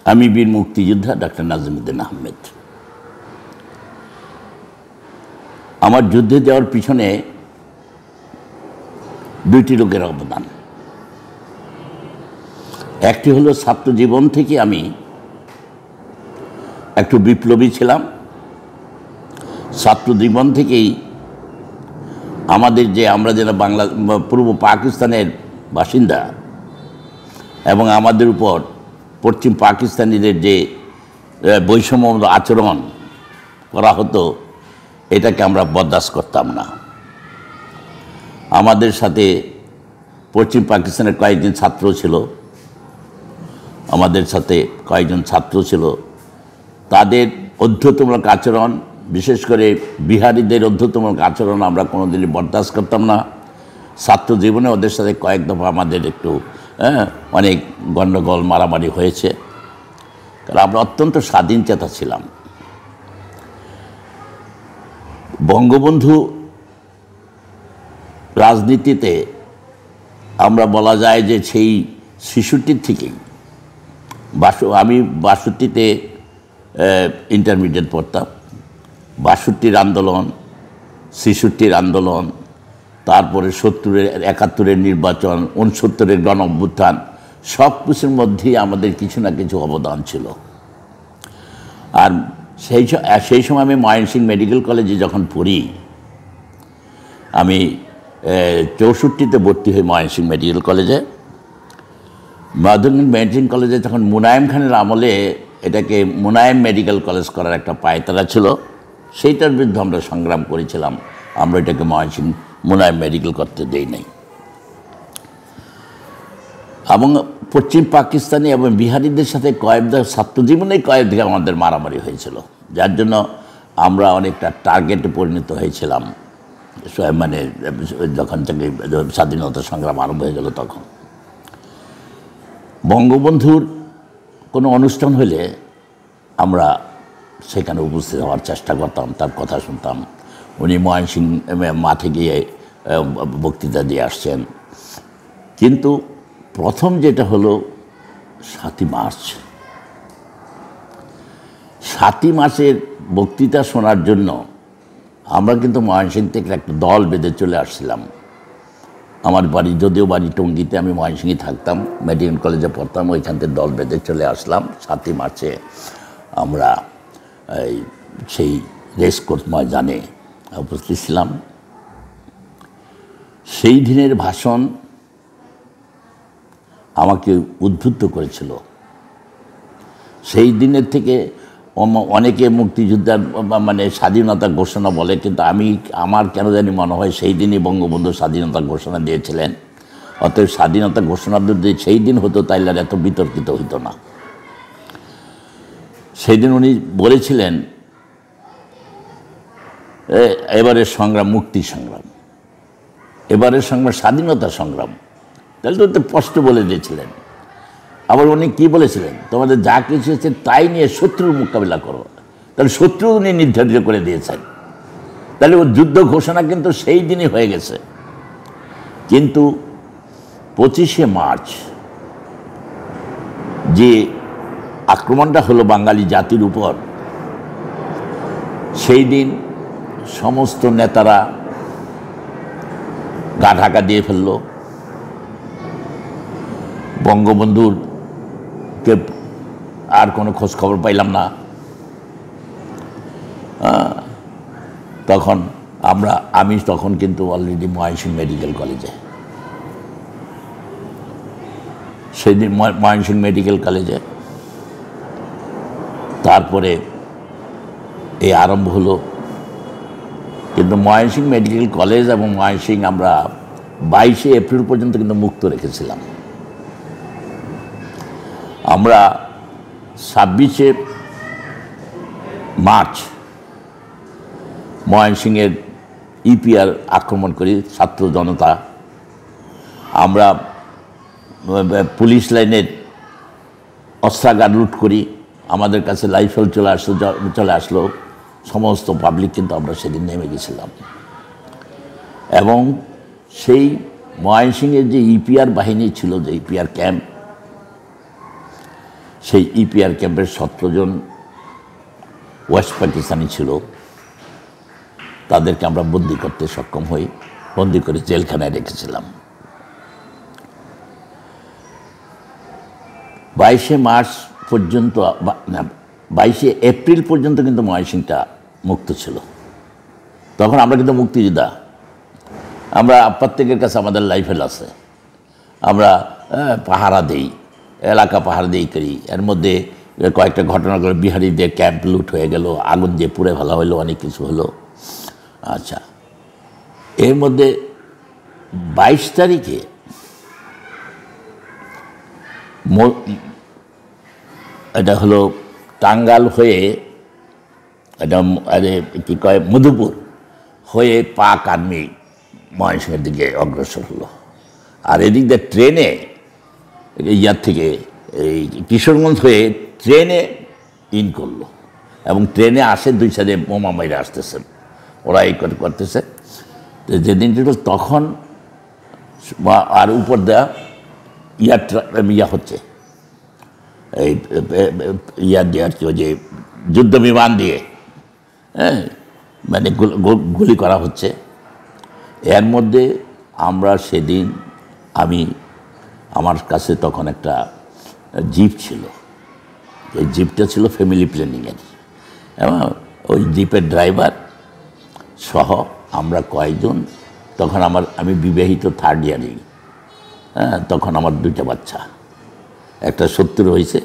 আমি বীর মুক্তিযোদ্ধা ডক্টর নাজিমউদ্দিন আহমেদ। আমার যুদ্ধে যাওয়ার পিছনে দুইটি লোকের অবদান। একটি হলো ছাত্র জীবন থেকে আমি একটু বিপ্লবী ছিলাম। ছাত্র জীবন থেকেই আমাদের যে আমরা যারা বাংলা পূর্ব পাকিস্তানের বাসিন্দা এবং আমাদের উপর পশ্চিম পাকিস্তানিদের যে বৈষম্য আচরণ করা হতো, এটাকে আমরা বরদাস্ত করতাম না। আমাদের সাথে পশ্চিম পাকিস্তানের কয়েকজন ছাত্র ছিল, আমাদের সাথে কয়েকজন ছাত্র ছিল, তাদের অধ্যত্বমূলক আচরণ, বিশেষ করে বিহারিদের অধ্যত্বমূলক আচরণ আমরা কোনোদিনই বরদাস্ত করতাম না। ছাত্র জীবনে ওদের সাথে কয়েক দফা আমাদের একটু অনেক গণ্ডগোল মারামারি হয়েছে, কারণ আমরা অত্যন্ত স্বাধীনচেতা ছিলাম। বঙ্গবন্ধু রাজনীতিতে আমরা বলা যায় যে সেই ৬৬ থেকেই আমি ৬২-তে ইন্টারমিডিয়েট পড়তাম। ৬২-র আন্দোলন, ৬৬-র আন্দোলন, তারপরে ৭০-এর ৭১-এর নির্বাচন, ৬৯-এর গণ অভ্যুত্থান, সব কিছুর মধ্যেই আমাদের কিছু না কিছু অবদান ছিল। আর সেই সময় আমি ময়মনসিংহ মেডিকেল কলেজে যখন পড়ি, আমি ৬৪-তে ভর্তি হই ময়মনসিংহ মেডিকেল কলেজে। ময়মনসিংহ কলেজে তখন মুনায়েম খানের আমলে এটাকে মুনায়েম মেডিকেল কলেজ করার একটা পায়তারা ছিল, সেইটার বিরুদ্ধে আমরা সংগ্রাম করেছিলাম। আমরা এটাকে ময়মনসিংহ মুনায়েম মেডিকেল করতে দেই নাই। এবং পশ্চিম পাকিস্তানি এবং বিহারিদের সাথে ছাত্র জীবনে কয়েক দিকে আমাদের মারামারি হয়েছিল, যার জন্য আমরা অনেকটা টার্গেটে পরিণত হয়েছিলাম। মানে যখন থেকে স্বাধীনতা সংগ্রাম আরম্ভ হয়ে গেল, তখন বঙ্গবন্ধুর কোনো অনুষ্ঠান হলে আমরা সেখানে উপস্থিত হওয়ার চেষ্টা করতাম, তার কথা শুনতাম। উনি ময়মনসিংহ মাঠে গিয়ে বক্তৃতা দিয়ে আসছেন। কিন্তু প্রথম যেটা হলো ৭ই মার্চ, ৭ই মার্চের বক্তৃতা শোনার জন্য আমরা কিন্তু ময়মনসিংহ থেকে একটা দল বেঁধে চলে আসছিলাম। আমার বাড়ি, যদিও বাড়ি টঙ্গীতে, আমি ময়মনসিংহে থাকতাম, মেডিকেল কলেজে পড়তাম, ওইখান থেকে দল বেঁধে চলে আসলাম। ৭ই মার্চে আমরা সেই রেসকোর্স ময়দানে উপস্থিত ছিলাম। সেই দিনের ভাষণ আমাকে উদ্বুদ্ধ করেছিল। সেই দিনের থেকে অনেকে মুক্তিযোদ্ধার মানে স্বাধীনতা ঘোষণা বলে, কিন্তু আমার কেন জানি মনে হয় সেই দিনই বঙ্গবন্ধু স্বাধীনতা ঘোষণা দিয়েছিলেন। অতএব স্বাধীনতা ঘোষণা যদি সেই দিন হতো, তাইলে আর এত বিতর্কিত হইতো না। সেই দিন উনি বলেছিলেন, এবারের সংগ্রাম মুক্তির সংগ্রাম, এবারের সংগ্রাম স্বাধীনতা সংগ্রাম। তাহলে তো স্পষ্ট বলে দিয়েছিলেন। আবার উনি কী বলেছিলেন, তোমাদের যা কিছু হচ্ছে তাই নিয়ে শত্রুর মোকাবিলা করো। তাহলে শত্রু উনি নির্ধারিত করে দিয়েছেন। তাহলে ওর যুদ্ধ ঘোষণা কিন্তু সেই দিনই হয়ে গেছে। কিন্তু 25শে মার্চ যে আক্রমণটা হলো বাঙালি জাতির উপর, সেই দিন সমস্ত নেতারা গা ঢাকা দিয়ে ফেলল। বঙ্গবন্ধুর কে আর কোনো খোঁজ খবর পাইলাম না। তখন আমি তখন কিন্তু অলরেডি ময়মনসিংহ মেডিকেল কলেজে, সেই দিন ময়মনসিংহ মেডিকেল কলেজে। তারপরে এই আরম্ভ হলো। কিন্তু ময়মনসিংহ মেডিকেল কলেজ এবং ময়মনসিংহ আমরা 22শে এপ্রিল পর্যন্ত কিন্তু মুক্ত রেখেছিলাম। আমরা 26শে মার্চ ময়মনসিংহের ইপিআর আক্রমণ করি, ছাত্র জনতা। আমরা পুলিশ লাইনের অস্ত্রাগার লুট করি, আমাদের কাছে রাইফেল চলে আসলো। সমস্ত পাবলিক কিন্তু আমরা সেদিন নেমে গেছিলাম। এবং সেই ময়মনসিংহের যে ইপিআর বাহিনী ছিল, যে ইপিআর ক্যাম্প, সেই ইপিআর ক্যাম্পের 17 জন ওয়েস্ট পাকিস্তানি ছিল, তাদেরকে আমরা বন্দি করতে সক্ষম হই, বন্দি করে জেলখানায় রেখেছিলাম। 22শে মার্চ পর্যন্ত, 22শে এপ্রিল পর্যন্ত কিন্তু ময়মনসিংহটা মুক্ত ছিল। তখন আমরা কিন্তু মুক্তিযোদ্ধা, আমরা প্রত্যেকের কাছে আমাদের লাইফেল আছে, আমরা পাহারা দেই, এলাকা পাহারা দেই করি। এর মধ্যে কয়েকটা ঘটনা করে, বিহারিদের ক্যাম্প লুট হয়ে গেল, আগুন দিয়ে পুড়ে ফেলা হলো, অনেক কিছু হলো। আচ্ছা, এর মধ্যে 22 তারিখে এটা হলো টাঙ্গাল হয়ে, এটা কী কয় মধুপুর হয়ে পাক আর্মি ময়মনসিংহের দিকে অগ্রসর হলো। আর এদিক দিয়ে ট্রেনে ইয়ার থেকে এই কিশোরগঞ্জ হয়ে ট্রেনে ইন করলো, এবং ট্রেনে আসে 2 সাইডে বোমা মেরে আসতেছেন, ওরা এই করতেছে। যেদিন তখন আর উপর দেওয়া ইয়া হচ্ছে, এই ইয়ার দিয়ে আর কি, ওই যে যুদ্ধ বিমান দিয়ে মানে গুলি করা হচ্ছে। এর মধ্যে আমরা সেদিন, আমার কাছে তখন একটা জিপ ছিল, এই জিপটা ছিল ফ্যামিলি প্ল্যানিংয়ের, এবং ওই জিপের ড্রাইভার সহ আমরা কয়েকজন, তখন আমি বিবাহিত 3rd ইয়ারেই, তখন আমার 2টা বাচ্চা, একটা 70 হয়েছে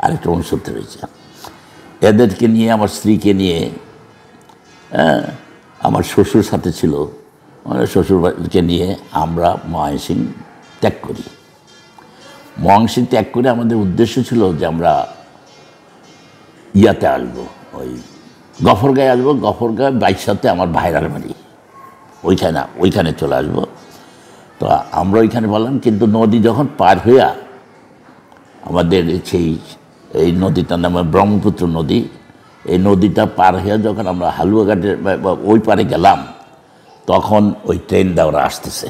আর একটা 69 হয়েছে। এদেরকে নিয়ে, আমার স্ত্রীকে নিয়ে, আমার শ্বশুর সাথে ছিল, আমার শ্বশুরকে নিয়ে আমরা ময়মনসিংহ ত্যাগ করি। ময়মনসিংহ ত্যাগ করে আমাদের উদ্দেশ্য ছিল যে আমরা ইয়াতে আসবো, ওই গফরগাঁয়ে আসবো। গফরগাঁয় 22 আমার ভাইরার বাড়ি, ওইখানে চলে আসবো। তো আমরা ওইখানে বললাম, কিন্তু নদী যখন পার হইয়া আমাদের এই নদীটার নাম ব্রহ্মপুত্র নদী, এই নদীটা পার হইয়া যখন আমরা হালুয়াঘাটের ওই পারে গেলাম, তখন ওই ট্রেন দেওয়া আসতেছে।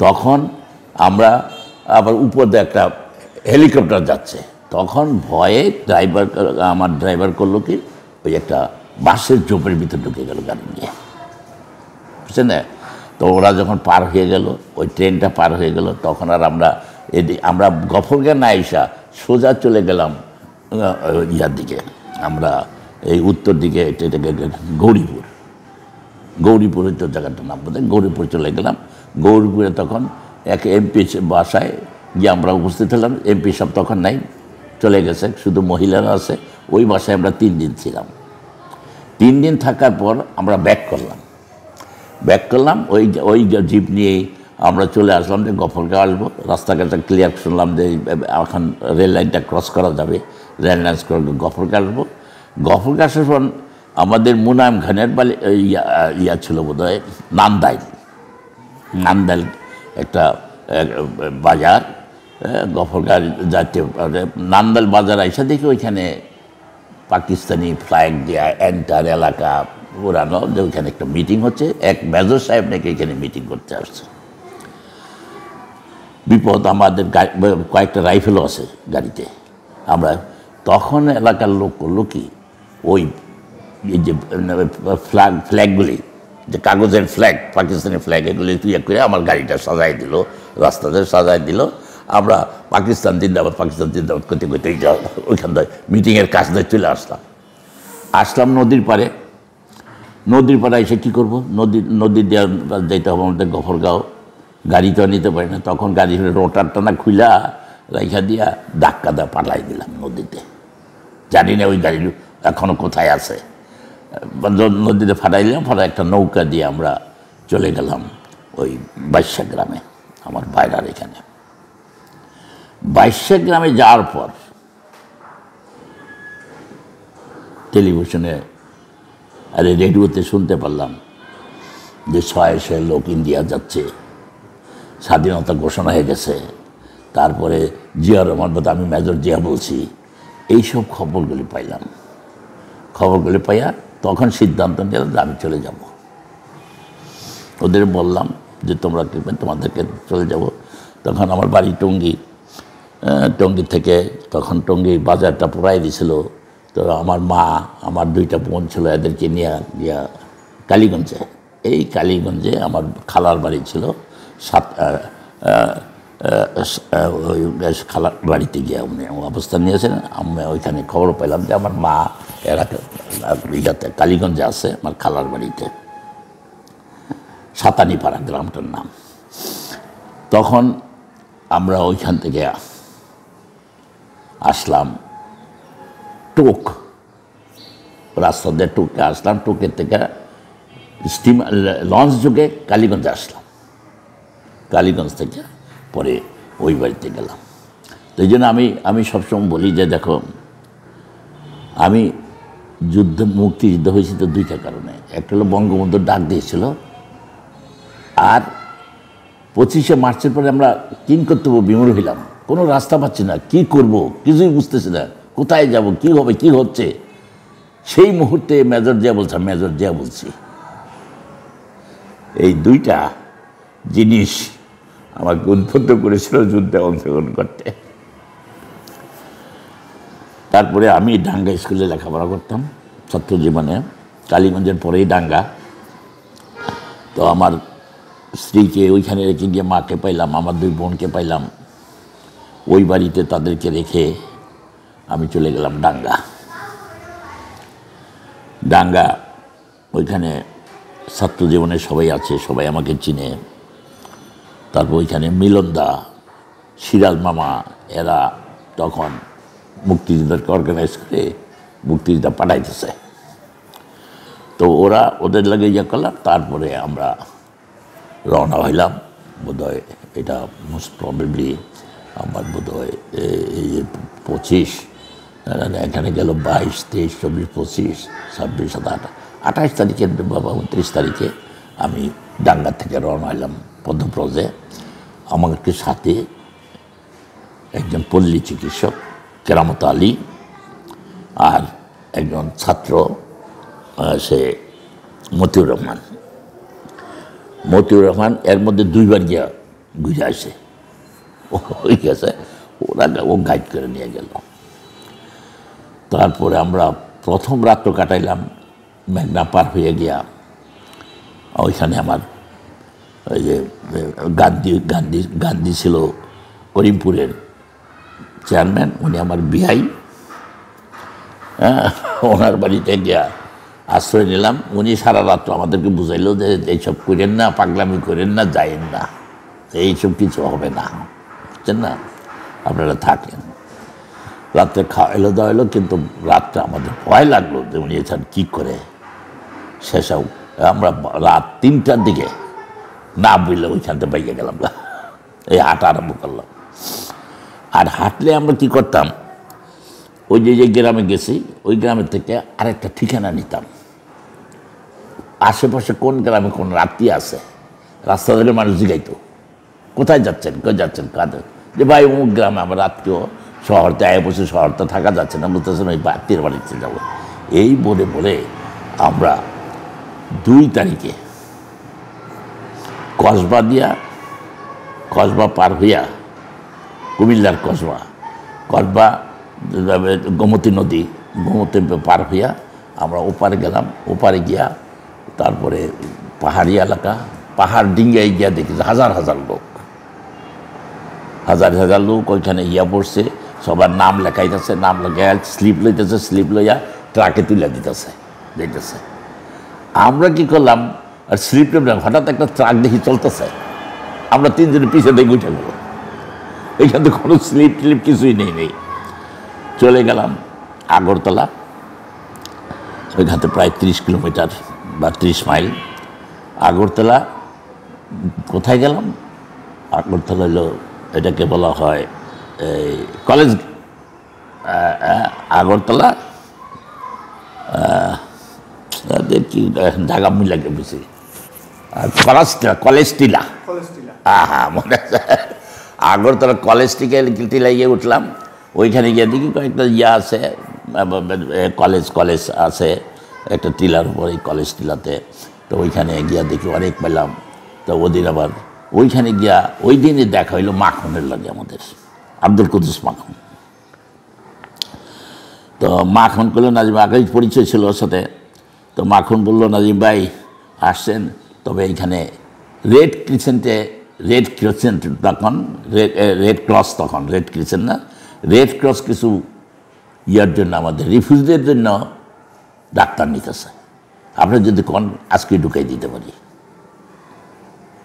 তখন আমরা আবার উপর দিয়ে একটা হেলিকপ্টার যাচ্ছে, তখন ভয়ে আমার ড্রাইভার করলো কি, ওই একটা বাসের ঝোপের ভিতরে ঢুকে গেল গাড়ি নিয়ে, বুঝছেন না? তো ওরা যখন পার হয়ে গেল, ওই ট্রেনটা পার হয়ে গেল, তখন আর আমরা গফরগাঁ না এসা সোজা চলে গেলাম ইয়ার দিকে, আমরা এই উত্তর দিকে, এটাকে গৌরীপুর তো জায়গাটার নাম বোধ হয়, গৌরীপুর চলে গেলাম। গৌরীপুরে তখন এক এমপি বাসায় গিয়ে আমরা উপস্থিত হলাম। এমপি সব তখন নাই, চলে গেছে, শুধু মহিলারা আছে। ওই বাসায় আমরা 3 দিন ছিলাম। 3 দিন থাকার পর আমরা ব্যাক করলাম ওই জিপ নিয়েই আমরা চলে আসলাম যে গফরগাঁও আসবো। রাস্তাঘাটটা ক্লিয়ার শুনলাম যে এখন রেল লাইনটা ক্রস করা যাবে, রেল লাইন করে গফরগাঁও আসবো। গফরগাঁও আসার পর আমাদের মুনায়ম খানের ইয়া ছিল বোধ হয় নান্দাইল একটা বাজার, গফরগাঁও যাইতে নান্দাইল বাজার আইসা দেখি ওইখানে পাকিস্তানি ফ্ল্যাগ দেওয়া এন্টার এলাকা পুরানো, যে ওইখানে একটা মিটিং হচ্ছে, এক মেজর সাহেব নাকি এখানে মিটিং করতে আসছে। বিপদ, আমাদের কয়েকটা রাইফেলও আছে গাড়িতে। আমরা তখন এলাকার লোক করলো কি, ওই যে ফ্ল্যাগগুলি, যে কাগজের ফ্ল্যাগ, পাকিস্তানি ফ্ল্যাগ, এগুলি তুই করে আমার গাড়িটা সাজাই দিল, রাস্তাতে সাজাই দিল। আমরা পাকিস্তান জিন্দাবাদ করতে করতে ওইখান থেকে মিটিংয়ের কাজ দিয়ে চলে আসলাম নদীর পাড়ে এসে কী করবো, নদী দেওয়া যেতে হবে আমাদের গফরগাঁও। গাড়ি তো নিতে পারি না, তখন গাড়ি রোটার টানা খুলা রাইখা দিয়া ধাক্কা দেওয়া পালাই দিলাম নদীতে। জানি না ওই গাড়ি এখনও কোথায় আছে। নদীতে ফাটাইলাম, একটা নৌকা দিয়ে আমরা চলে গেলাম ওই 22 গ্রামে, আমার ভাইরার এখানে। 22 গ্রামে যাওয়ার পর টেলিভিশনে রেডিওতে শুনতে পারলাম যে 600 লোক ইন্ডিয়া যাচ্ছে, স্বাধীনতা ঘোষণা হয়ে গেছে। তারপরে জিয়া রহমান, আমি মেজর জিয়া বলছি, এইসব খবরগুলি পাইয়া তখন সিদ্ধান্ত নিলাম যে আমি চলে যাব। ওদের বললাম যে তোমরা তোমাদেরকে চলে যাব। তখন আমার বাড়ি টঙ্গী, টঙ্গী থেকে, তখন টঙ্গী বাজারটা পুরাই দিছিল। তো আমার মা, আমার 2টা বোন ছিল, এদেরকে নিয়ে গিয়া কালীগঞ্জে, এই কালীগঞ্জে আমার খালার বাড়ি ছিল। ওই খালার বাড়িতে গিয়ে উনি অবস্থান নিয়েছেন। আমি ওইখানে খবর পেলাম যে আমার মা এরা ইয়াতে কালীগঞ্জে আছে, আমার খালার বাড়িতে, সাতানিপাড়া গ্রামটার নাম। তখন আমরা ওইখান থেকে আসলাম টোক, রাস্তা দিয়ে টোকে আসলাম। টোকের থেকে লঞ্চ যুগে কালীগঞ্জে আসলাম। কালীগঞ্জ থেকে পরে ওই বাড়িতে গেলাম। তো এই জন্য আমি সবসময় বলি যে দেখো, আমি মুক্তিযুদ্ধ হয়েছি তো 2টা কারণে। একটা হলো বঙ্গবন্ধু ডাক দিয়েছিল, আর 25শে মার্চের পরে আমরা কিংকর্তব্য বিমূঢ় হইলাম। কোনো রাস্তা পাচ্ছি না, কি করব কিছুই বুঝতেছি না, কোথায় যাব, কি হবে, কি হচ্ছে। সেই মুহূর্তে মেজর জিয়া বলছি। এই 2টা জিনিস আমাকে উদ্বুদ্ধ করেছিল যুদ্ধে অংশগ্রহণ করতে। তারপরে আমি ডাঙ্গা স্কুলে লেখাপড়া করতাম ছাত্র জীবনে, কালীগঞ্জের পরেই ডাঙ্গা। তো আমার স্ত্রীকে ওইখানে রেখে গিয়ে মাকে পাইলাম, আমার 2 বোনকে পাইলাম। ওই বাড়িতে তাদেরকে রেখে আমি চলে গেলাম ডাঙ্গা। ওইখানে ছাত্র জীবনে সবাই আছে, সবাই আমাকে চিনে। তারপর ওইখানে মিলনদা, সিরাজ মামা, এরা তখন মুক্তিযুদ্ধকে অর্গানাইজ করে মুক্তিযুদ্ধ পাঠাইতেছে। তো ওদের লাগে ইয়ে করলাম। তারপরে আমরা রওনা হইলাম। বোধহয় এটা মোস্ট প্রবেবলি আমার বোধহয় এই 25, এখানে গেল 22, 23, 24, 25, 26, 27, 28 তারিখে বা 29 তারিখে আমি ডাঙ্গা থেকে রওনা হইলাম পদ্মপ্রজে। আমাকে সাথে একজন পল্লী চিকিৎসক কেরামত আলী, আর একজন ছাত্র সে মতিউর রহমান। এর মধ্যে 2বার গিয়া ঘুরে আসে, ওই গেছে, ও গাইড করে নিয়ে গেল। তারপরে আমরা প্রথম রাত্র কাটাইলাম মেঘনা পার হয়ে গিয়া। ওইখানে আমার ওই যে গান্ধী ছিল করিমপুরের চেয়ারম্যান, উনি আমার বিহাই। ওনার বাড়িতে গিয়া আশ্রয় নিলাম। উনি সারা রাত্র আমাদেরকে বুঝাইল যে এইসব করেন না, পাগলামি করেন না, যায়েন না, এইসব কিছু হবে না, বুঝছেন না, আপনারা থাকেন। রাত্রে খাওয়াইলো দাওয়াইলো, কিন্তু রাত্রে আমাদের ভয় লাগলো যে উনি এছাড়া কী করে। শেষেও আমরা রাত 3টার দিকে না বুঝলে ওইখানটা বাইকে গেলাম, এই হাঁটা আরম্ভ করলাম। আর হাঁটলে আমরা কি করতাম, ওই যে গ্রামে গেছি, ওই গ্রামের থেকে আরেকটা ঠিকানা নিতাম, আশেপাশে কোন গ্রামে কোন রাত্রি আছে। রাস্তা ধরে মানুষ জিগাইতো কোথায় যাচ্ছেন, কই যাচ্ছেন, কাঁদে যে ভাই অমুক গ্রামে আমার রাত্রিও, শহরতে বসে শহরতে থাকা যাচ্ছে না, বুঝতেছেন ওই আত্মীয় বাড়িতে যাবো। এই বলে আমরা 2 তারিখে কসবা পার হইয়া, কুমিল্লার কসবা গোমতী নদী, গোমতী পার হইয়া আমরা ওপারে গেলাম। ওপারে গিয়া তারপরে পাহাড়ি এলাকা, পাহাড় ডিঙ্গায় গিয়া দেখি হাজার হাজার লোক ওইখানে ইয়া পড়ছে, সবার নাম লেখাইতেছে, নাম লেখাই স্লিপ লইতেছে, স্লিপ লইয়া ট্রাকে তুলে দিতেছে। আমরা কি করলাম, আর স্লিপ হঠাৎ একটা ট্রাক দেখি চলতেছে, আমরা 3 জনের পিছিয়ে দেখে উঠে গেল। এইখান থেকে কোনো স্লিপ কিছুই নেই। চলে গেলাম আগরতলা, ওইখান থেকে প্রায় 30 কিলোমিটার বা 30 মাইল। আগরতলা কোথায় গেলাম, আগরতলা হলো, এটাকে বলা হয় এই কলেজ, আগরতলা কি জায়গা মিলাকে বেশি, কলেজ টিলা, হ্যাঁ মনে আছে। আগরতলা কলেজ টিলায় গিয়ে উঠলাম। ওইখানে গিয়ে দেখি কয়েকটা ইয়ে আছে, কলেজ আছে একটা টিলার উপর, এই কলেজ টিলাতে। তো ওইখানে গিয়া দেখি অনেক পেলাম। তো ওদিন আবার ওইখানে গিয়া ওই দিনে দেখা হইলো মাখনের লাগে আমাদের। আব্দুল কুদ্দুস মাখন। তো মাখন করলো, নাজিম আগেই পরিচয় ছিল ওর সাথে। তো মাখন বললো, নাজিম ভাই আসছেন, তবে এইখানে রেড ক্রিসেন্ট তখন রেড ক্রস, তখন রেড ক্রিসেন্ট না, রেড ক্রস কিছু ইয়ার জন্য, আমাদের রিফিউজিদের জন্য ডাক্তার নিতেছে, আপনি যদি কোন আজকে ঢুকাই দিতে পারি,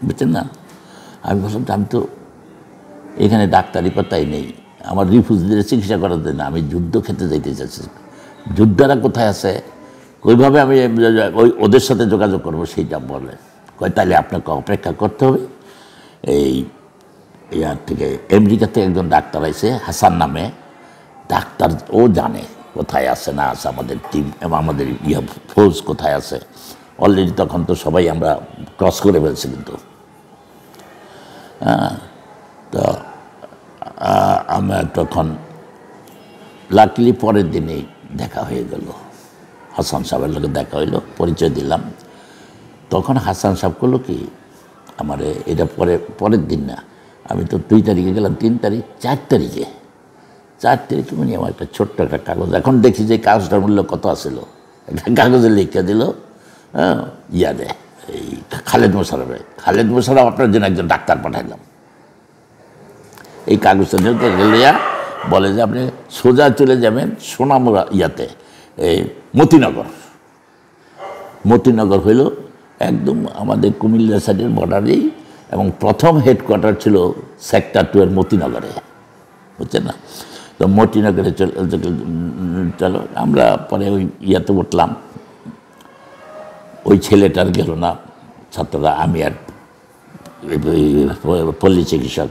বুঝছেন না। আমি বললাম, আমি তো এখানে ডাক্তারি পাতাই নেই, আমার রিফিউজিদের চিকিৎসা করার জন্য আমি যুদ্ধ খেতে যাইতে চাইছি, যোদ্ধারা কোথায় আছে, ওইভাবে আমি ওদের সাথে যোগাযোগ করবো সেইটা বলে। কয় তাহলে আপনাকে অপেক্ষা করতে হবে, এই ইয়ার থেকে আমেরিকা থেকে একজন ডাক্তার আছে হাসান নামে ডাক্তার, ও জানে কোথায় আছে না আছে আমাদের টিম এবং আমাদের ফোর্স কোথায় আছে। অলরেডি তখন তো সবাই আমরা ক্রস করে ফেলছি, কিন্তু তো আমরা তখন লাকিলি পরের দিনেই দেখা হয়ে গেল, হাসান সাহেবের লোকে দেখা হইলো, পরিচয় দিলাম। তখন হাসান সাহেব করলো কি, আমার এটা পরের দিন না, আমি তো 2 তারিখে গেলাম, 3 তারিখ 4 তারিখে মানে আমার একটা ছোট্ট একটা কাগজ, এখন দেখি যে কাগজটার মূল্য কত আসছিল, একটা কাগজে লিখে দিল, ইয়ারে এই খালেদ মোশাররফ আপনার জন্য একজন ডাক্তার পাঠাইলাম। এই কাগজটা লিয়া বলে যে আপনি সোজা চলে যাবেন সোনামুড়া ইয়াতে, এই মতিনগর হইল একদম আমাদের কুমিল্লা সাইডের বর্ডারেই, এবং প্রথম হেডকোয়ার্টার ছিল সেক্টর 2 এর মতিনগরে, বুঝছেন না। তো মতিনগরে চলো, আমরা পরে ওই ইয়াতে উঠলাম, ওই ছেলেটার গেল না ছাত্ররা, আমি আর পল্লী চিকিৎসক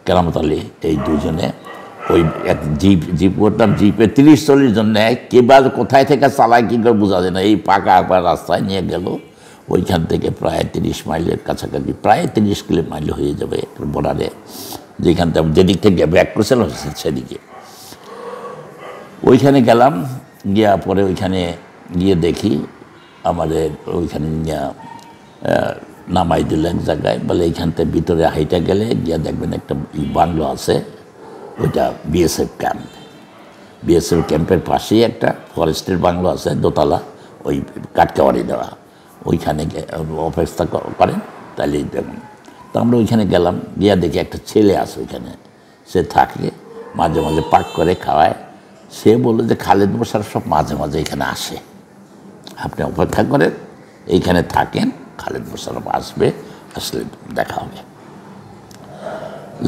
কেরামত আলী, এই দুজনে ওই এক জিপ করতাম, জিপে 30-40 জন নেয়, কেবার কোথায় থেকে চালায় কী করে বোঝা যায় না, এই পাকা রাস্তায় নিয়ে গেল। ওইখান থেকে প্রায় 30 মাইলের কাছাকাছি, প্রায় 30 মাইল হয়ে যাবে বর্ডারে, যেখান থেকে যেদিক থেকে ব্যাক করেছিলাম সেদিকে। ওইখানে গেলাম, গিয়া পরে ওইখানে গিয়ে দেখি আমাদের ওইখানে নামাই দিল এক জায়গায়, বলে এইখান থেকে ভিতরে হাইটা গেলে গিয়া দেখবেন একটা বাংলো আছে, ওইটা বিএসএফ ক্যাম্পের পাশেই একটা ফরেস্টের বাংলো আছে, দোতলা, ওই কাটকাওয়ারি দেওয়া, ওইখানে অপেক্ষা করেন তাহলে দেখুন। তো আমরা ওইখানে গেলাম, গিয়া দেখি একটা ছেলে আছে ওইখানে, সে থাকে মাঝে মাঝে পাক করে খাওয়ায়। সে বললো যে খালেদ মোশাররফ সব মাঝে মাঝে এখানে আসে, আপনি অপেক্ষা করেন, এইখানে থাকেন, খালেদ মোশাররফ আসবে, আসলে দেখা হবে।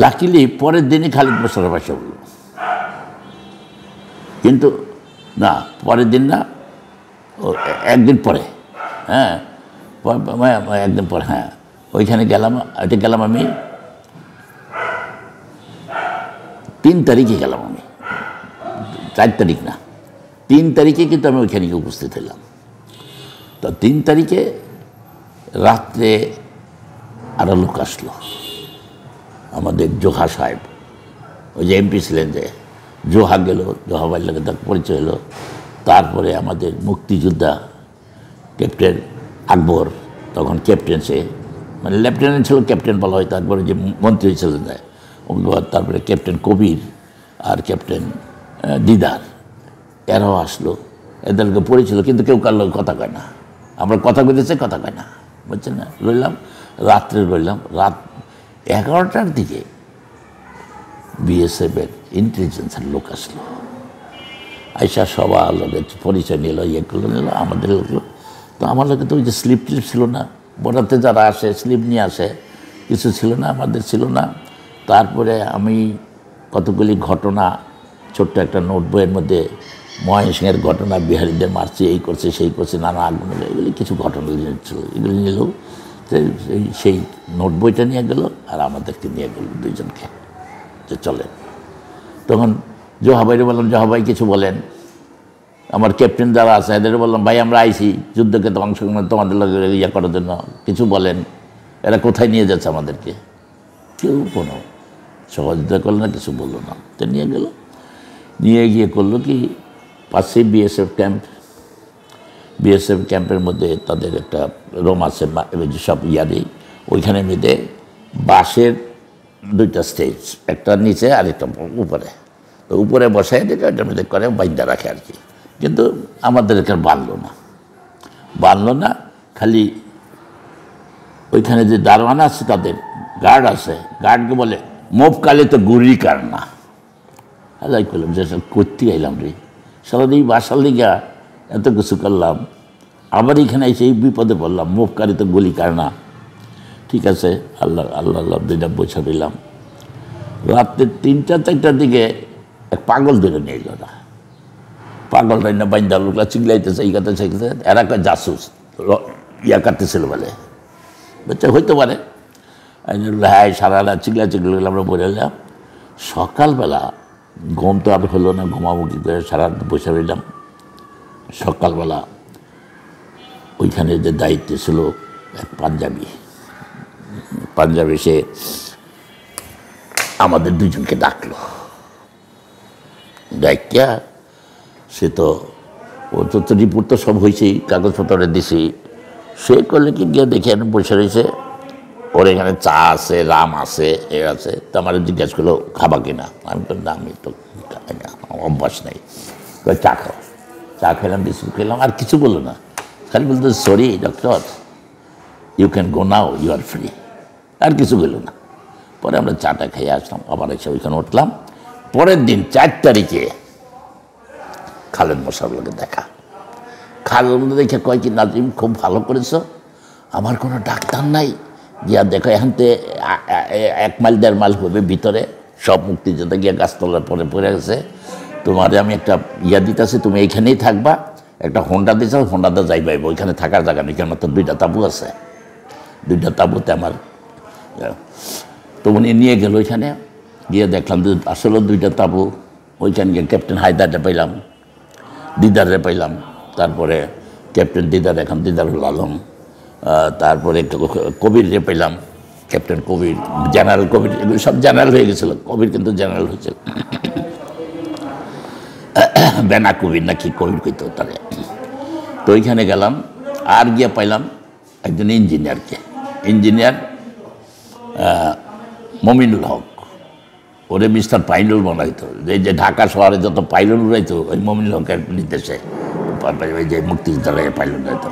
লাকিলি পরের দিনই খালেদ মোশাররফ এসে বলল, কিন্তু না পরের দিন না, একদিন পরে, একদিন পরে, ওইখানে গেলাম। আমি 3 তারিখে গেলাম, আমি 4 তারিখ না, 3 তারিখে কিন্তু আমি ওইখানে গিয়ে উপস্থিত হলাম। তো 3 তারিখে রাত্রে আরও লোক আসলো, আমাদের জোহা সাহেব, ওই যে এমপি ছিলেন, যে জোহা গেল, জোহা ভাইয়ের লোকের তার পরিচয় হলো। তারপরে আমাদের মুক্তিযোদ্ধা ক্যাপ্টেন আকবর, তখন ক্যাপ্টেন, সে মানে লেফটেন্যান্ট ছিল, ক্যাপ্টেন বলা হয়, তারপরে যে মন্ত্রী ছিলেন যায়, তারপরে ক্যাপ্টেন কবির আর ক্যাপ্টেন দিদার, এরাও আসলো, এদেরকে পরিচয়, কিন্তু কেউ কার লোক কথা কয় না, আমরা কথা কইতেছে, কথা কয় না, বুঝছেন না। রাত্রে রইলাম, রাত 11টার দিকে বিএসএফের ইন্টেলিজেন্সের লোক আসলো, আইসা সবার লোকের পরিচয় নিল, করলো নিল, আমাদের লোকগুলো। তো আমার লোকে তো ওই যে স্লিপ ছিল না, বর্ডারতে যারা আসে স্লিপ নিয়ে আসে, কিছু ছিল না, আমাদের ছিল না। তারপরে আমি কতগুলি ঘটনা, ছোট্ট একটা নোট বইয়ের মধ্যে মহেশিংয়ের ঘটনা, বিহারীদের মারছে, এই করছে সেই করছে, নানা আগুন, এগুলি কিছু ঘটনা ছিল, এগুলি নিল। সেই নোট বইটা নিয়ে গেল, আর আমাদেরকে নিয়ে গেল দুইজনকে, যে চলে। তখন জোহাবাইরে বললাম, জোহাবাই কিছু বলেন। আমার ক্যাপ্টেন যারা আছে এদের বললাম, ভাই আমরা আইছি যুদ্ধকে তো অংশগ্রহণ তোমাদের ইয়ে করার জন্য, কিছু বলেন, এরা কোথায় নিয়ে যাচ্ছে আমাদেরকে। কেউ কোনো সহযোগিতা করলো না, কিছু বললো না। তো নিয়ে গিয়ে করলো কি, পাশেই বিএসএফ ক্যাম্পের মধ্যে তাদের একটা রুম আছে, সব ইয়ারেই, ওইখানে মেয়েদের বাঁশের দুইটা স্টেজ, একটা নিচে আর একটা উপরে। তো উপরে বসাই দিলে ওইটার মধ্যে করে বাইন্দা রাখে আর কি। কিন্তু আমাদের এখানে বাঁধলো না, খালি ওইখানে যে দারোয়ান আছে তাদের গার্ড আছে, গার্ডকে বলে মোপ কালে তো গুড়ি কার না। আলাই করলাম যে করতে আইলাম রে, সারাদিন বাসার লিগা এত কিছু করলাম, আবার এখানে এসে এই বিপদে পড়লাম, মোপ কালে তো গুলি কার না। ঠিক আছে, আল্লাহ আল্লাহ আল্লাহ দুইটা বসে দিলাম। রাত্রে 3টা-4টার দিকে এক পাগল ধরে নিয়ে গেল না, পাগল রাই না বাইন্দা লোকলা চিগলাইতেছে, এই কাতে শিখতেছে, এরা কয় জাসুস ইয়া কাটতেছিল বলে, বুঝছে হইতে পারে। হ্যাঁ, সারা রাত চিগলা আমরা বলে এলাম। সকালবেলা ঘুম তো আর হলো না, ঘুমাবো কী করে, সারা রাত বসে রইলাম। সকালবেলা ওইখানে যে দায়িত্বে ছিল এক পাঞ্জাবি, সে আমাদের দুজনকে ডাকলো, ডাকিয়া সে তো ও তো রিপোর্ট তো সব হয়েছেই, কাগজপত্রে দিছি। সে করলে কি গিয়ে দেখে বসে রয়েছে, ওর এখানে চা আছে, রাম আছে, এ আছে। তো আমার জিজ্ঞাসা করলো খাবা কিনা, আমি তো না, আমি তো খাই না, অভ্যাস নেই। চা খাও, চা খেলাম, বিস্কুট খেলাম, আর কিছু বললো না, খালি বলতো sorry doctor, you can go now, you are free, আর কিছু বললো না। পরে আমরা চাটা খেয়ে আসলাম, আবার এসে ওইখানে উঠলাম। পরের দিন 4 তারিখে খালেদ মশার লোকে দেখা। খালেদ দেখে কয় কি, নাজিম খুব ভালো করেছ, আমার কোনো ডাক্তার নাই, গিয়া দেখো এখানতে 1 মাইল 1.5 মাইল হবে ভিতরে, সব মুক্তিযোদ্ধা গিয়া গাছতলার পরে পড়ে গেছে, তোমার আমি একটা ইয়া দিতেছি, তুমি এইখানেই থাকবা, একটা হোন্ডা দিতে, হোন্ডাতে যাইবাইব, ওইখানে থাকার জায়গা নেই, কেন তো 2টা তাঁবু আছে, 2টা তাঁবুতে আমার। তো উনি নিয়ে গেল ওইখানে, গিয়ে দেখলাম যে আসলে 2টা তাঁবু। ওইখানে গিয়ে ক্যাপ্টেন হায়দারে পাইলাম, দিদারে পাইলাম, তারপরে ক্যাপ্টেন দিদার, এখন দিদারুল আলম, তারপরে কবিরে পেলাম, ক্যাপ্টেন কবির, জেনারেল কবির, এগুলো সব জেনারেল হয়ে গেছিলো, কবির কিন্তু জেনারেল হয়েছিল, বেনা কবির নাকি কবির কইতো তারে। তো ওইখানে গেলাম, আর গিয়ে পাইলাম একজন ইঞ্জিনিয়ার মমিনুল হক, ওরে মিস্টার পাইলুল বানাইতো, এই যে ঢাকা শহরে যত পাইলুল উড়াইতো ওই মমিনুল হকের নির্দেশে, ওই যে মুক্তিযোদ্ধারা পাইলুল উড়াইতো,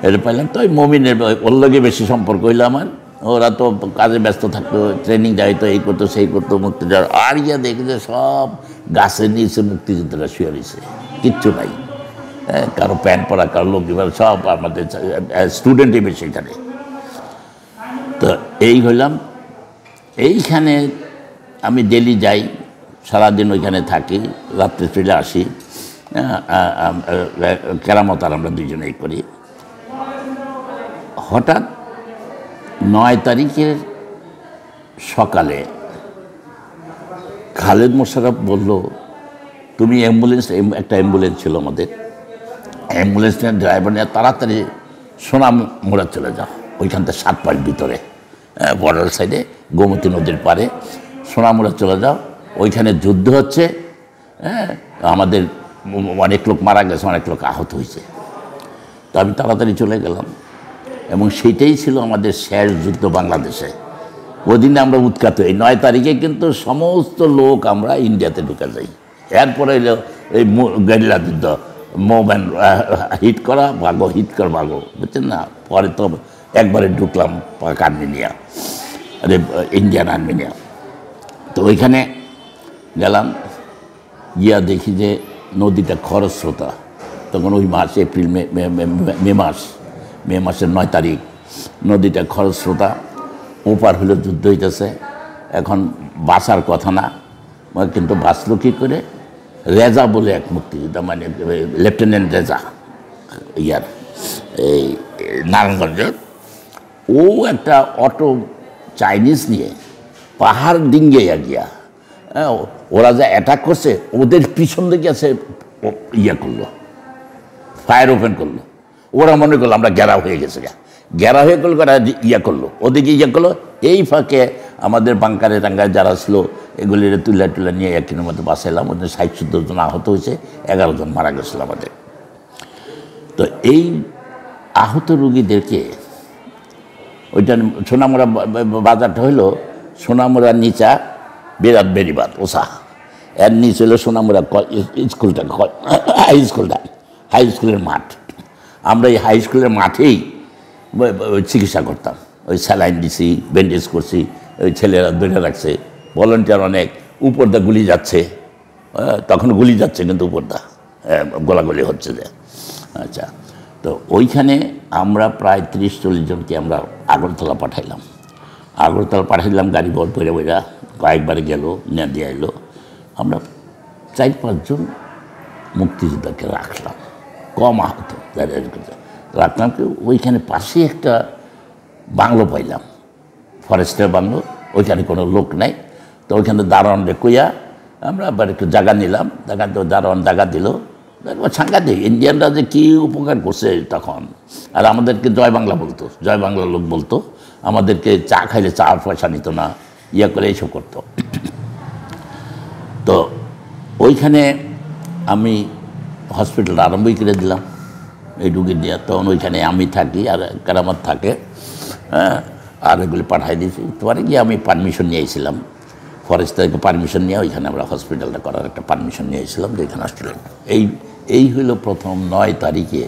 এটা পাইলাম। তো ওই মমিনের ওর লগে বেশি সম্পর্ক হইলো আমার, ওরা তো কাজে ব্যস্ত থাকতো, ট্রেনিং যাইতো, এই করতো সেই করতো, মুক্তিযোদ্ধা। আর গিয়া দেখি যে সব গাছের নিচে মুক্তিযোদ্ধারা শুয়ে রয়েছে, কিচ্ছু নাই, কারো প্যান্ট পরা, কারো লোক সব আমাদের স্টুডেন্টই বেশি এখানে। তো এই হইলাম, এইখানে আমি ডেলি যাই, সারাদিন ওইখানে থাকি, রাত্রে চলে আসি, কেরামত আর আমরা দুজনেই করি। হঠাৎ 9 তারিখের সকালে খালেদ মোশাররফ বলল, তুমি একটা অ্যাম্বুলেন্স ছিল আমাদের, অ্যাম্বুলেন্স নিয়ে ড্রাইভার নিয়ে তাড়াতাড়ি সোনামুড়া চলে যাও, ওইখানটা 7 মাইল ভিতরে, বর্ডার সাইডে গোমতী নদীর পারে সোনামুড়া চলে যাও, ওইখানে যুদ্ধ হচ্ছে, আমাদের অনেক লোক মারা গেছে, অনেক লোক আহত হয়েছে। তো আমি তাড়াতাড়ি চলে গেলাম, এবং সেইটাই ছিল আমাদের শেষ যুদ্ধ বাংলাদেশে। ওই দিনে আমরা উৎখাত হই। 9 তারিখে কিন্তু সমস্ত লোক আমরা ইন্ডিয়াতে ঢুকে যাই। এরপরে এলো এই গেরিলা যুদ্ধ, মোমেন হিট করা ভাগো, বুঝছেন না। পরে তো একবারে ঢুকলাম পাক আর্মেনিয়া, ইন্ডিয়ান আর্মেনিয়া। তো ওইখানে গেলাম, গিয়া দেখি যে নদীটা খরস্রোতা, তখন ওই মাস এপ্রিল মে মাসের 9 তারিখ, নদীটা খরস্রোতা, ওপার হলে যুদ্ধ হইতেছে। এখন বাঁচার কথা না, কিন্তু বাঁচলো কী করে, রেজা বলে এক মুক্তিযোদ্ধা, মানে লেফটেন্যান্ট রেজা, এই নারায়ণগঞ্জের, ও একটা অটো চাইনিজ নিয়ে পাহাড় ডিঙ্গে গিয়া, ওরা যা অ্যাটাক করছে ওদের পিছন দিকে আছে, করলো, ফায়ার ওপেন করলো। ওরা মনে করলো আমরা ঘেরা হয়ে গেছে, ঘেরা হয়ে করলো, করলো, ওদিকে করলো। এই ফাঁকে আমাদের বাংকারে টাঙ্গায় যারা ছিল এগুলির তুলা নিয়ে 1 কিলোর মতো বাঁচাইলাম। ওদের 60-70 জন আহত হয়েছে, 11 জন মারা গেছিল আমাদের। তো এই আহত রুগীদেরকে ওইটা সোনামুড়া বাজারটা হইলো সোনামুড়া নিচা বিরাট বেরিবাদ ওসা, এর নিচ হলো সোনামুড়া স্কুলটা, হাই স্কুলের মাঠ। আমরা এই হাই স্কুলের মাঠেই চিকিৎসা করতাম। ওই স্যালাইন দিছি, ব্যান্ডেজ করছি, ওই ছেলেরা ধরে রাখছে, ভলেন্টিয়ার অনেক, উপর দা গুলি যাচ্ছে, তখন গুলি যাচ্ছে কিন্তু উপর দা গোলাগুলি হচ্ছে যে। আচ্ছা, তো ওইখানে আমরা প্রায় 30-40 জনকে আমরা আগরতলা পাঠাইলাম গাড়ি বর করে বইরা, কয়েকবার গেল, নিয়ে দিয়ে এলো। আমরা 4-5 জন মুক্তিযোদ্ধাকে রাখলাম, কম আহত রাখলাম। কি ওইখানে পাশে একটা বাংলো পাইলাম, ফরেস্টের বাংলো, ওইখানে কোনো লোক নাই। তো ওইখানে দারোয়ানরে কইয়া আমরা আবার একটু জায়গা নিলাম, দারোয়ান জায়গা দিল। সাংঘাতিক ইন্ডিয়ানরা যে কী উপকার করছে তখন। আর আমাদেরকে জয় বাংলা বলতো, জয় বাংলা লোক বলতো, আমাদেরকে চা খাইলে চা পয়সা নিত না, ইয়া করে এইসব করতো। তো ওইখানে আমি হসপিটালটা আরম্ভই করে দিলাম এই রুগী দিয়ে। তখন ওইখানে আমি থাকি আর কেরামত থাকে, হ্যাঁ, আর এগুলি পাঠাই দিয়েছি। তোমারে গিয়ে আমি পারমিশন নিয়েছিলাম, ফরেস্ট থেকে পারমিশন নিয়ে ওইখানে আমরা হসপিটালটা করার একটা পারমিশন নিয়েছিলাম, যে এখানে হসপিটাল। এই হইল প্রথম 9 তারিখে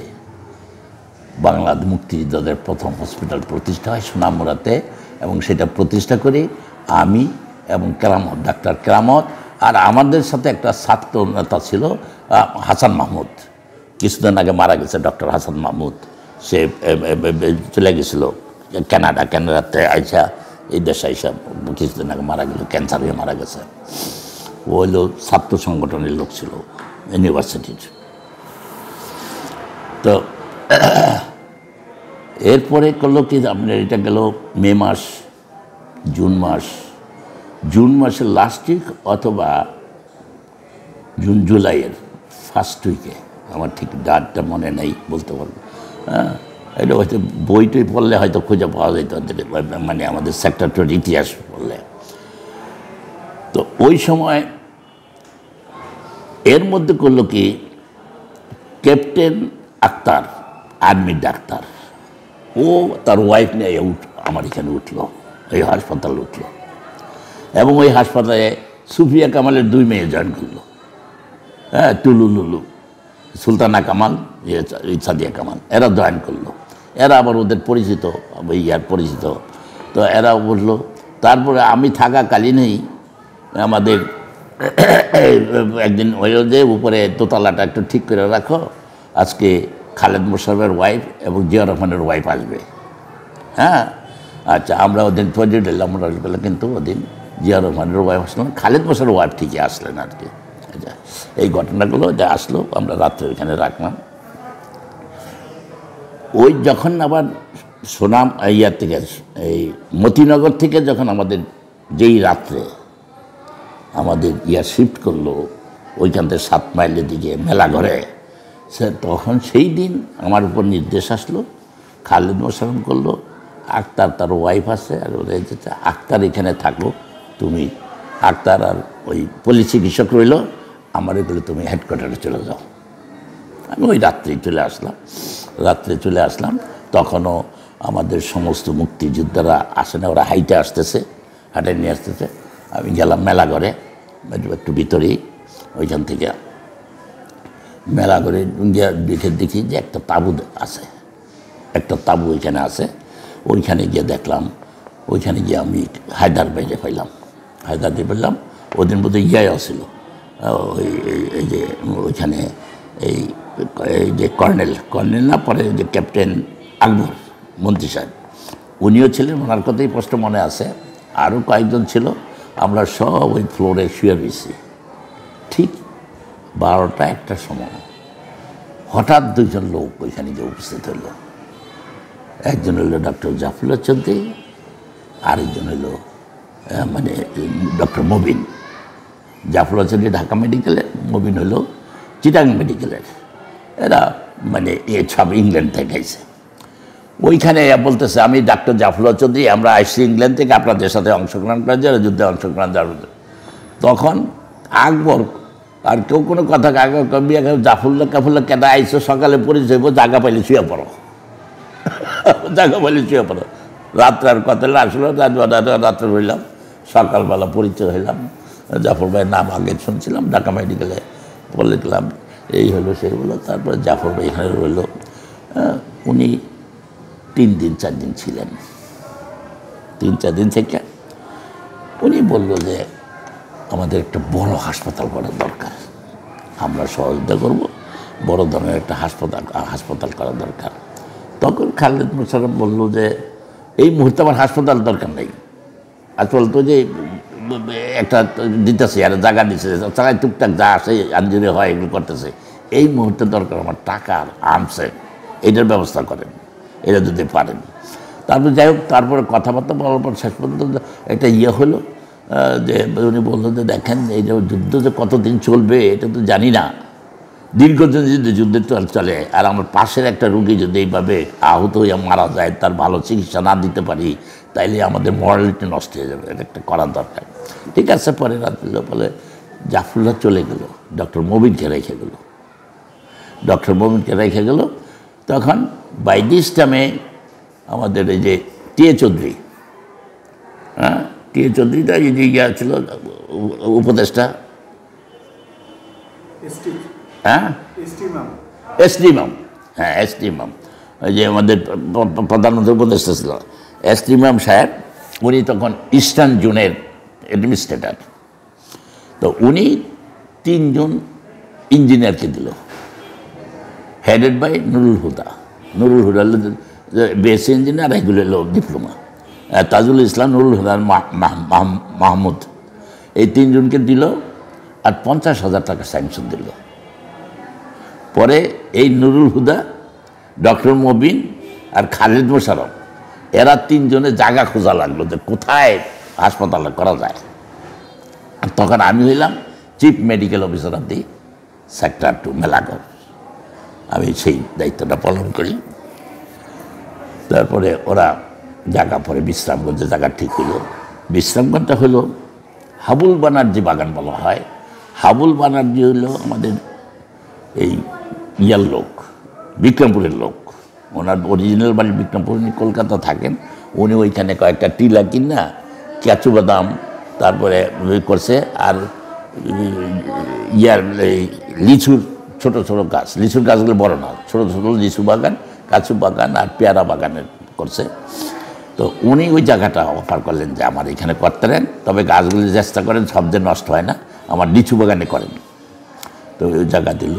বাংলা মুক্তিযোদ্ধাদের প্রথম হসপিটাল প্রতিষ্ঠা হয় সোনামুড়াতে। এবং সেটা প্রতিষ্ঠা করি আমি এবং কেরামত, ডাক্তার কেরামত, আর আমাদের সাথে একটা ছাত্র নেতা ছিল হাসান মাহমুদ, কিছুদিন আগে মারা গেছে ডক্টর হাসান মাহমুদ। সে চলে গেছিলো কানাডাতে আইসা, এই দেশে আইসা কিছুদিন আগে মারা গেল, ক্যান্সার হয়ে মারা গেছে। ও হইল ছাত্র সংগঠনের লোক ছিল ইউনিভার্সিটির। তো এরপরে করলো কি, আপনার এটা গেল মে মাস, জুন মাসের লাস্ট উইক অথবা জুলাইয়ের ফার্স্ট উইকে, আমার ঠিক ডাটটা মনে নেই, বলতে পারবো। হ্যাঁ, এটা হয়তো বইটই পড়লে হয়তো খুঁজে পাওয়া যেত, মানে আমাদের সেক্টরটার ইতিহাস পড়লে। তো ওই সময় এর মধ্যে করলো কি, ক্যাপ্টেন আক্তার, আর্মি ডাক্তার, ও তার ওয়াইফ নিয়ে আমার এখানে উঠলো, এই হাসপাতালে উঠলো। এবং ওই হাসপাতালে সুফিয়া কামালের 2 মেয়ে জয়েন করলো, হ্যাঁ, টুলু লুলু, সুলতানা কামাল, সাদিয়া কামাল, এরা জয়েন করলো। এরা আবার ওদের পরিচিত, পরিচিত। তো এরা বললো। তারপরে আমি থাকাকালীনই আমাদের একদিন হইল যে উপরে দোতলাটা একটু ঠিক করে রাখো, আজকে খালেদ মোশাররফের ওয়াইফ এবং জিয়া রহমানের ওয়াইফ আসবে। হ্যাঁ, আচ্ছা, আমরা ওদিন তৈরি দিলাম, কিন্তু ওদিন জিয়া রহমানের ওয়াইফ আসলাম, খালেদ মোশাররফের ওয়াইফ ঠিকই আসলেন আর কি। আচ্ছা, এই ঘটনাগুলো যা আসলো, আমরা রাত্রে ওইখানে রাখলাম। ওই যখন আবার সোনাম ইয়ার থেকে, এই মতিনগর থেকে যখন আমাদের যেই রাত্রে আমাদের শিফট করলো ওইখান থেকে 7 মাইলের দিকে মেলাঘরে, তখন সেই দিন আমার উপর নির্দেশ আসলো, খালেদ মোশাররফ করলো, আক্তার তার ওয়াইফ আছে, আর ওরা যেতে আক্তার এখানে থাকো তুমি, আক্তার আর ওই পুলিশ চিকিৎসক রইল, আমার এগুলো তুমি হেডকোয়ার্টারে চলে যাও। আমি ওই রাত্রেই চলে আসলাম। তখনও আমাদের সমস্ত মুক্তিযোদ্ধারা আসে না, ওরা হাইটে নিয়ে আসতেছে। আমি গেলাম মেলাঘরে, একটু ভিতরেই, ওইখান থেকে মেলাঘরে গিয়ে দেখি যে একটা তাঁবু আছে, একটা তাঁবু ওইখানে আছে। ওইখানে গিয়ে দেখলাম, ওইখানে গিয়ে আমি হায়দার বাইরে পাইলাম, ওদিন বোধহয় ছিল এই যে ওইখানে এই যে কর্নেল না, পরে যে ক্যাপ্টেন আকবর মন্ত্রী সাহেব, উনিও ছিলেন, ওনার কথাই স্পষ্ট মনে আছে। আরও কয়েকজন ছিল। আমরা সব ওই ফ্লোরে শুয়ে রয়েছি। ঠিক 12টা 1টার সময় হঠাৎ 2 জন লোক ওইখানে গিয়ে উপস্থিত হইল। একজন হইল ডক্টর জাফরুল্লাহ চৌধুরী, আরেকজন হইল মানে ডক্টর মবিন। জাফরুল্লাহ চৌধুরী ঢাকা মেডিকেলের, মবিন হইল চিটাগাং মেডিকেলের। এরা মানে সব ইংল্যান্ড থেকে আইছে। ওইখানে বলতেছে, আমি ডাক্তার জাফরুল্লাহ চৌধুরী, আমরা আসছি ইংল্যান্ড থেকে আপনাদের সাথে অংশগ্রহণ করার জন্য, যুদ্ধে অংশগ্রহণ করার। তখন আকবর আর কেউ কোনো কথা জাফরুল্লাহ কেন আইসো, সকালে পরিচয় জায়গা পাইলে শুয়ে পড়ো, রাত্রে আর কথা আসলো, রাত্রে রইলাম। সকালবেলা পরিচয় হইলাম, জাফর ভাইয়ের নাম আগে শুনছিলাম, ঢাকা মেডিকেলে পড়লাম, এই হলো সেই হলো। তারপরে জাফর ভাই এখানে রইল, উনি 3 দিন 4 দিন ছিলেন। 3-4 দিন থেকে উনি বলল যে আমাদের একটা বড় হাসপাতাল করার দরকার, আমরা সহযোগিতা করব, বড় ধরনের একটা হাসপাতাল করা দরকার। তখন খালেদ মোশাররফ বলল যে এই মুহূর্তে আমার হাসপাতাল দরকার নেই, আসলে তো যে একটা দিতেছে আর জায়গা দিচ্ছে, জায়গায় টুকটাক যা আসে আঞ্জুরি হয় এগুলো করতেছে, এই মুহূর্তে দরকার আমার টাকার আর্মসের, এটার ব্যবস্থা করেন, এটা যদি পারেন। তারপর যাই হোক, তারপরে কথাবার্তা বলার পর শেষ পর্যন্ত একটা হলো যে উনি বললো যে দেখেন এই যে যুদ্ধ যে কতদিন চলবে এটা তো জানি না, দীর্ঘদিন যদি যুদ্ধ চলে আর আমার পাশের একটা রুগী যদি এইভাবে আহত হয়ে মারা যায়, তার ভালো চিকিৎসা না দিতে পারি, তাইলে আমাদের মরালিটি নষ্ট হয়ে যাবে, এটা একটা করার দরকার। ঠিক আছে, পরে রাত্রে বলে জাফরুল্লাহ চলে গেল, ডক্টর মবিনকে রেখে গেল, তখন বাই দিস টাইমে আমাদের এই যে টিএ চৌধুরী, টিএ চৌধুরীটা এই যে ছিল উপদেষ্টা, এসডি ইমাম, ওই যে আমাদের প্রধানমন্ত্রী উপদেষ্টা ছিল এসডি ইমাম সাহেব, উনি তখন ইস্টার্ন জোনের অ্যাডমিনিস্ট্রেটর। তো উনি 3 জন ইঞ্জিনিয়ারকে দিল, headed by Nurul Huda BSc engineer, এগুলো হলো ডিপ্লোমা, তাজুল ইসলাম, নুরুল হুদা, মাহমুদ, এই 3 জনকে দিল আর 50,000 টাকা স্যাংশন দিল। পরে এই নুরুল হুদা, ডক্টর মবিন আর খালেদ মোশাররফ, এরা 3 জনে জায়গা খোঁজা লাগলো যে কোথায় হাসপাতালে করা যায়। আর তখন আমি হইলাম chief medical officer of the sector 2 Melaghar, আমি সেই দায়িত্বটা পালন করি। তারপরে ওরা জায়গা, পরে বিশ্রামগঞ্জে জায়গা ঠিক হলো। বিশ্রামগঞ্জটা হলো হাবুল বানার্জি বাগান বলা হয়। হাবুল বানার্জি হলো আমাদের এই ইয়ার লোক, বিক্রমপুরের লোক, ওনার অরিজিনাল বাড়ি বিক্রমপুর, উনি কলকাতা থাকেন। উনি ওইখানে কয়েকটা টিলা কিনা ক্যাচু বাদাম তারপরে করছে, আর লিচুর ছোট ছোট গাছ, লিচুর গাছগুলো বড় না, ছোট ছোট লিচু বাগান, কাচু বাগান আর পেয়ারা বাগানের করছে। তো উনি ওই জায়গাটা অফার করলেন যে আমার এখানে করতে দেন, তবে গাছগুলি চেষ্টা করেন শব্দে নষ্ট হয় না, আমার লিচু বাগানে করেন। তো ওই জায়গা দিল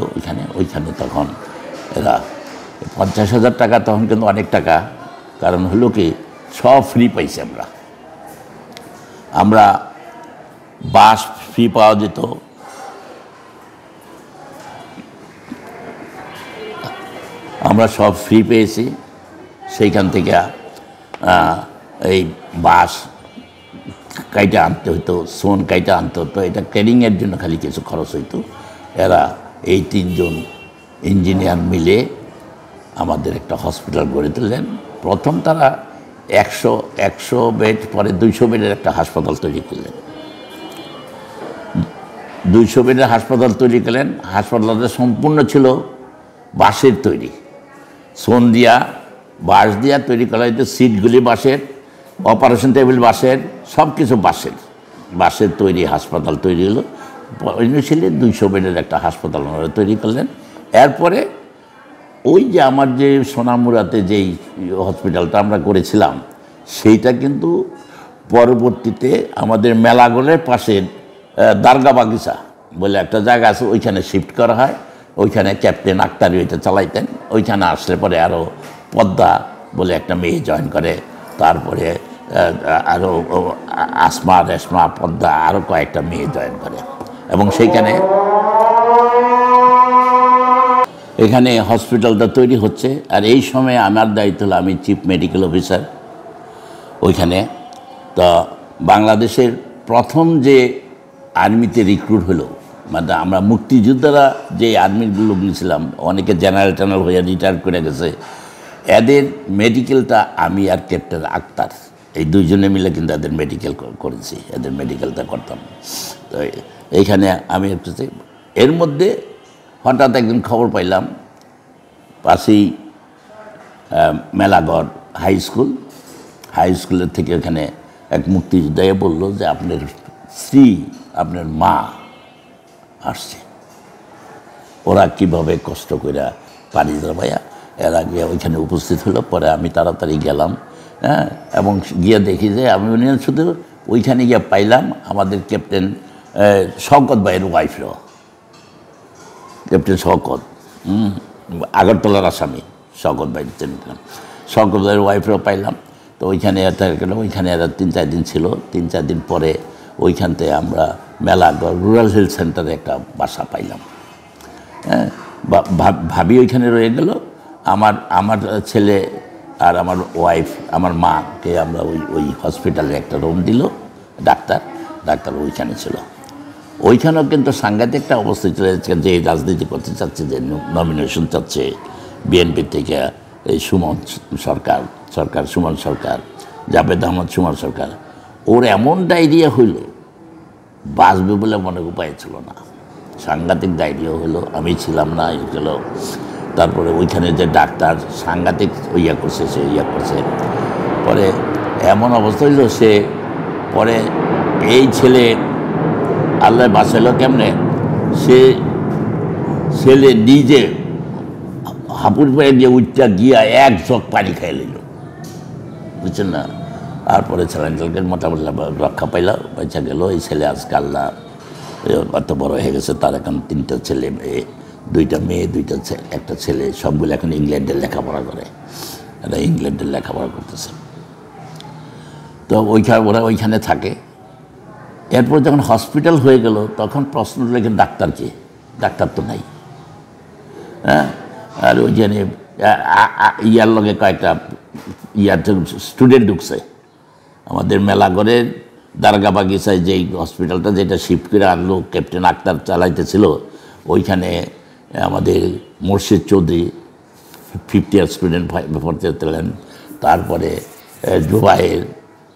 ওইখানে তখন এরা 50,000 টাকা, তখন কিন্তু অনেক টাকা, কারণ হলো কি সব ফ্রি পাইছি আমরা বাস ফ্রি পাওয়া যেত, আমরা সব ফ্রি পেয়েছি। সেইখান থেকে এই বাস কাইটা আনতে হতো, সোন কাইটা আনতে হতো, এটা ট্রেনিংয়ের জন্য খালি কিছু খরচ হইতো। এরা এই 3 জন ইঞ্জিনিয়ার মিলে আমাদের একটা হসপিটাল গড়ে তুললেন। প্রথম তারা 100 বেড, পরে 200 বেডের একটা হাসপাতাল তৈরি করলেন। 200 বেডের হাসপাতাল তৈরি করলেন। হাসপাতালটা সম্পূর্ণ ছিল বাঁশের তৈরি, সোন দিয়া বাঁশ দিয়া তৈরি করা হয়তো, সিটগুলি বাঁশের, অপারেশন টেবিল বাঁশের, সব কিছু বাঁশের তৈরি হাসপাতাল তৈরি হলো। ইনিশিয়ালি 200 বেডের একটা হাসপাতাল ওনারা তৈরি করলেন। এরপরে ওই যে আমার যে সোনামুড়াতে যেই হসপিটালটা আমরা করেছিলাম, সেইটা কিন্তু পরবর্তীতে আমাদের মেলাগড়ের পাশে দারগা বাগিচা বলে একটা জায়গা আছে, ওইখানে শিফট করা হয়। ওইখানে ক্যাপ্টেন আক্তারি ওইটা চালাইতেন। ওইখানে আসলে পরে আরও পদ্মা বলে একটা মেয়ে জয়েন করে, তারপরে আরও আসমা, রেশমা, পদ্মা, আরও কয়েকটা মেয়ে জয়েন করে, এবং সেইখানে এখানে হসপিটালটা তৈরি হচ্ছে। আর এই সময় আমার দায়িত্ব হলো, আমি চিফ মেডিকেল অফিসার ওইখানে। তো বাংলাদেশের প্রথম যে আর্মিতে রিক্রুট হলো, মানে আমরা মুক্তিযোদ্ধারা যে আর্মির লোকগুলো ছিলাম, অনেকে জেনারেল হয়ে রিটায়ার করে গেছে, এদের মেডিকেলটা আমি আর ক্যাপ্টেন আক্তার এই 2 জনে মিলে কিন্তু এদের মেডিকেল করেছি, এদের মেডিকেলটা করতাম। তো এইখানে আমি একটু, এর মধ্যে হঠাৎ একদিন খবর পাইলাম পাশেই মেলাগড় হাই স্কুলের থেকে ওখানে এক মুক্তিযোদ্ধা বলল যে আপনার স্ত্রী আপনার মা আসছে, ওরা কীভাবে কষ্ট করে পানি ভাইয়া এরা গিয়ে ওইখানে উপস্থিত হলো। পরে আমি তাড়াতাড়ি গেলাম, হ্যাঁ, এবং গিয়ে দেখি যে আমি শুধু ওইখানে গিয়ে পাইলাম আমাদের ক্যাপ্টেন শওকত ভাইয়ের ওয়াইফরাও, ক্যাপ্টেন শওকত, আগরতলার আসামি শওকত ভাই চিনলাম, শওকত ভাইয়ের ওয়াইফরাও পাইলাম। তো ওইখানে ওইখানে এরা 3-4 দিন ছিল। 3-4 দিন পরে ওইখান থেকে আমরা মেলাগড় রুরাল হেলথ সেন্টারে একটা বাসা পাইলাম। হ্যাঁ, ভাবি ওইখানে রয়ে গেল। আমার ছেলে আর আমার ওয়াইফ, আমার মাকে আমরা ওই হসপিটালে একটা রুম দিল। ডাক্তার ওইখানে ছিল। ওইখানেও কিন্তু সাংঘাতিক একটা অবস্থা চলে যাচ্ছে, যে রাজনীতি করতে চাচ্ছে, যে নমিনেশন চাচ্ছে বিএনপি থেকে, এই সুমন সরকার, জাভেদ আহমদ সুমন সরকার, ওর এমন ডায়রিয়া হইল, বাঁচবে বলে মনে উপায় ছিল না। সাংঘাতিক ডায়রিয়া হলো, আমি ছিলাম না, গেল। তারপরে ওইখানে যে ডাক্তার সাংঘাতিক করছে। পরে এমন অবস্থা হইল, সে পরে এই ছেলে আল্লাহ বাঁচাইল কেমনে, ছেলে নিজে হাঁপুর পায়ে দিয়ে উঠটা গিয়া এক ঝক পানি খাই লইল, বুঝছেন না। তারপরে ছেলেকে মোটামুটি রক্ষা পাইল, বাচ্চা গেল। এই ছেলে আজকাল আল্লাহ কত বড় হয়ে গেছে, তার এখন 3টা ছেলে মেয়ে, 2টা মেয়ে, একটা ছেলে, সবগুলো এখন ইংল্যান্ডে লেখাপড়া করে, এরা ইংল্যান্ডে লেখাপড়া করতেছে। তো ওরা ওইখানে থাকে। এরপর যখন হসপিটাল হয়ে গেল, তখন প্রশ্ন লেগে ডাক্তার কে? ডাক্তার তো নাই। হ্যাঁ, আর ওইখানে ইয়ার লগে কয়েকটা স্টুডেন্ট ঢুকছে। আমাদের মেলাগড়ের দারগা বাগিচায় যেই হসপিটালটা, যেটা শিফট করে আনলো ক্যাপ্টেন আক্তার চালাইতেছিল, ওইখানে আমাদের মোর্শেদ চৌধুরী 50 ইয়ার স্টুডেন্ট পড়তে দিলেন। তারপরে জুবাইর,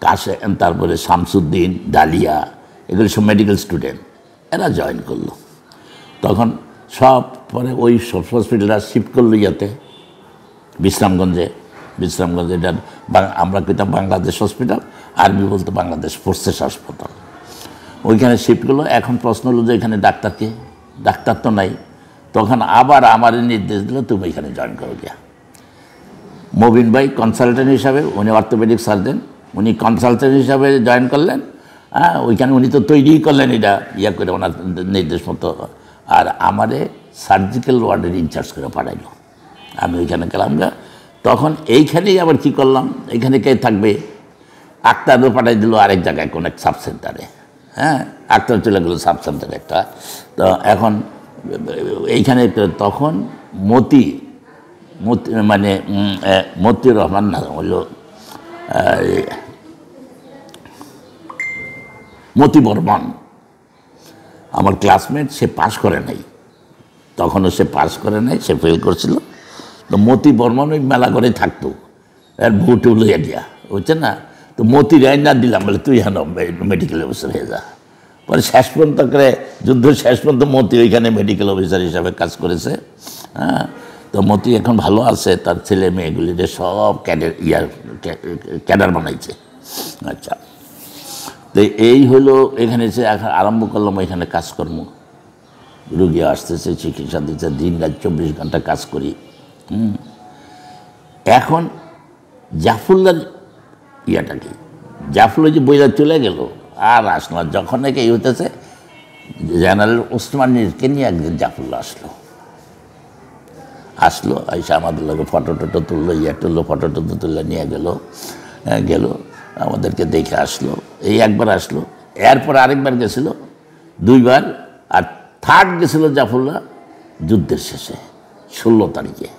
কাশেম, তারপরে শামসুদ্দিন, ডালিয়া, এগুলো সব মেডিকেল স্টুডেন্ট, এরা জয়েন করলো। তখন সব পরে ওই সব হসপিটালটা শিফট করলো ইয়াতে বিশ্রামগঞ্জে। এটা আমরা কইতাম বাংলাদেশ হসপিটাল, আর্মি বলতো বাংলাদেশ ফোর্সেস হাসপাতাল। ওইখানে শিফট করলো। এখন প্রশ্ন হলো যে এখানে ডাক্তারকে? ডাক্তার তো নাই। তখন আবার আমার নির্দেশ দিল, তুমি এখানে জয়েন করো গিয়া। মবিন ভাই কনসালটেন্ট হিসাবে, উনি অর্থোপেডিক সার্জন, উনি কনসালটেন্ট হিসাবে জয়েন করলেন। হ্যাঁ, ওইখানে উনি তো তৈরিই করলেন এটা করে ওনার নির্দেশ মতো। আর আমারে সার্জিক্যাল ওয়ার্ডের ইনচার্জ করে পাঠাইল। আমি ওইখানে গেলাম গা। তখন এইখানেই আবার কি করলাম, এইখানে কে থাকবে? আক্তারও পাঠাই দিল আরেক জায়গায়, কোন এক সাব সেন্টারে। হ্যাঁ, আক্তার চলে গেল সাব সেন্টারে একটা। তো এখন এইখানে তখন মানে মতিউর রহমান না হইল মতি বর্মন, আমার ক্লাসমেট, সে পাস করে নাই। তখনও সে পাস করে নাই, সে ফেল করছিল। তো মতি বর্মন ওই মেলা করে থাকতো, এর ভোটও লইয়া দিয়া, বুঝছেন না। তো মতি রায় না দিলাম, বলে তুই হ্যাঁ মেডিকেল অফিসার হয়ে যা। পরে শেষ পর্যন্ত করে যুদ্ধ শেষ পর্যন্ত মতি ওইখানে মেডিকেল অফিসার হিসাবে কাজ করেছে। হ্যাঁ, তো মতি এখন ভালো আছে, তার ছেলে মেয়েগুলিরে সব ক্যাডার বানাইছে। আচ্ছা, তো এই হলো এখানে যে এখন আরম্ভ করলাম এখানে কাজকর্ম। রুগী আসতেছে, চিকিৎসা দিচ্ছে, দিন রাত 24 ঘন্টা কাজ করি। এখন জাফরুল্লার ইয়াটা কি, জাফরুল্লাহ যে বইরা চলে গেল আর আসলো, যখন নাকি এই হইতেছে জেনারেল ওসমানীকে নিয়ে একদিন জাফরুল্লাহ আসলো, এসে আমাদের লোক ফটো টটো তুললো, ফটো টটো তুললে নিয়ে গেল, আমাদেরকে দেখে আসলো। এই একবার আসলো, এরপর আরেকবার গেছিল, 2বার, আর 3rd গেছিল জাফরুল্লাহ যুদ্ধের শেষে 16 তারিখে,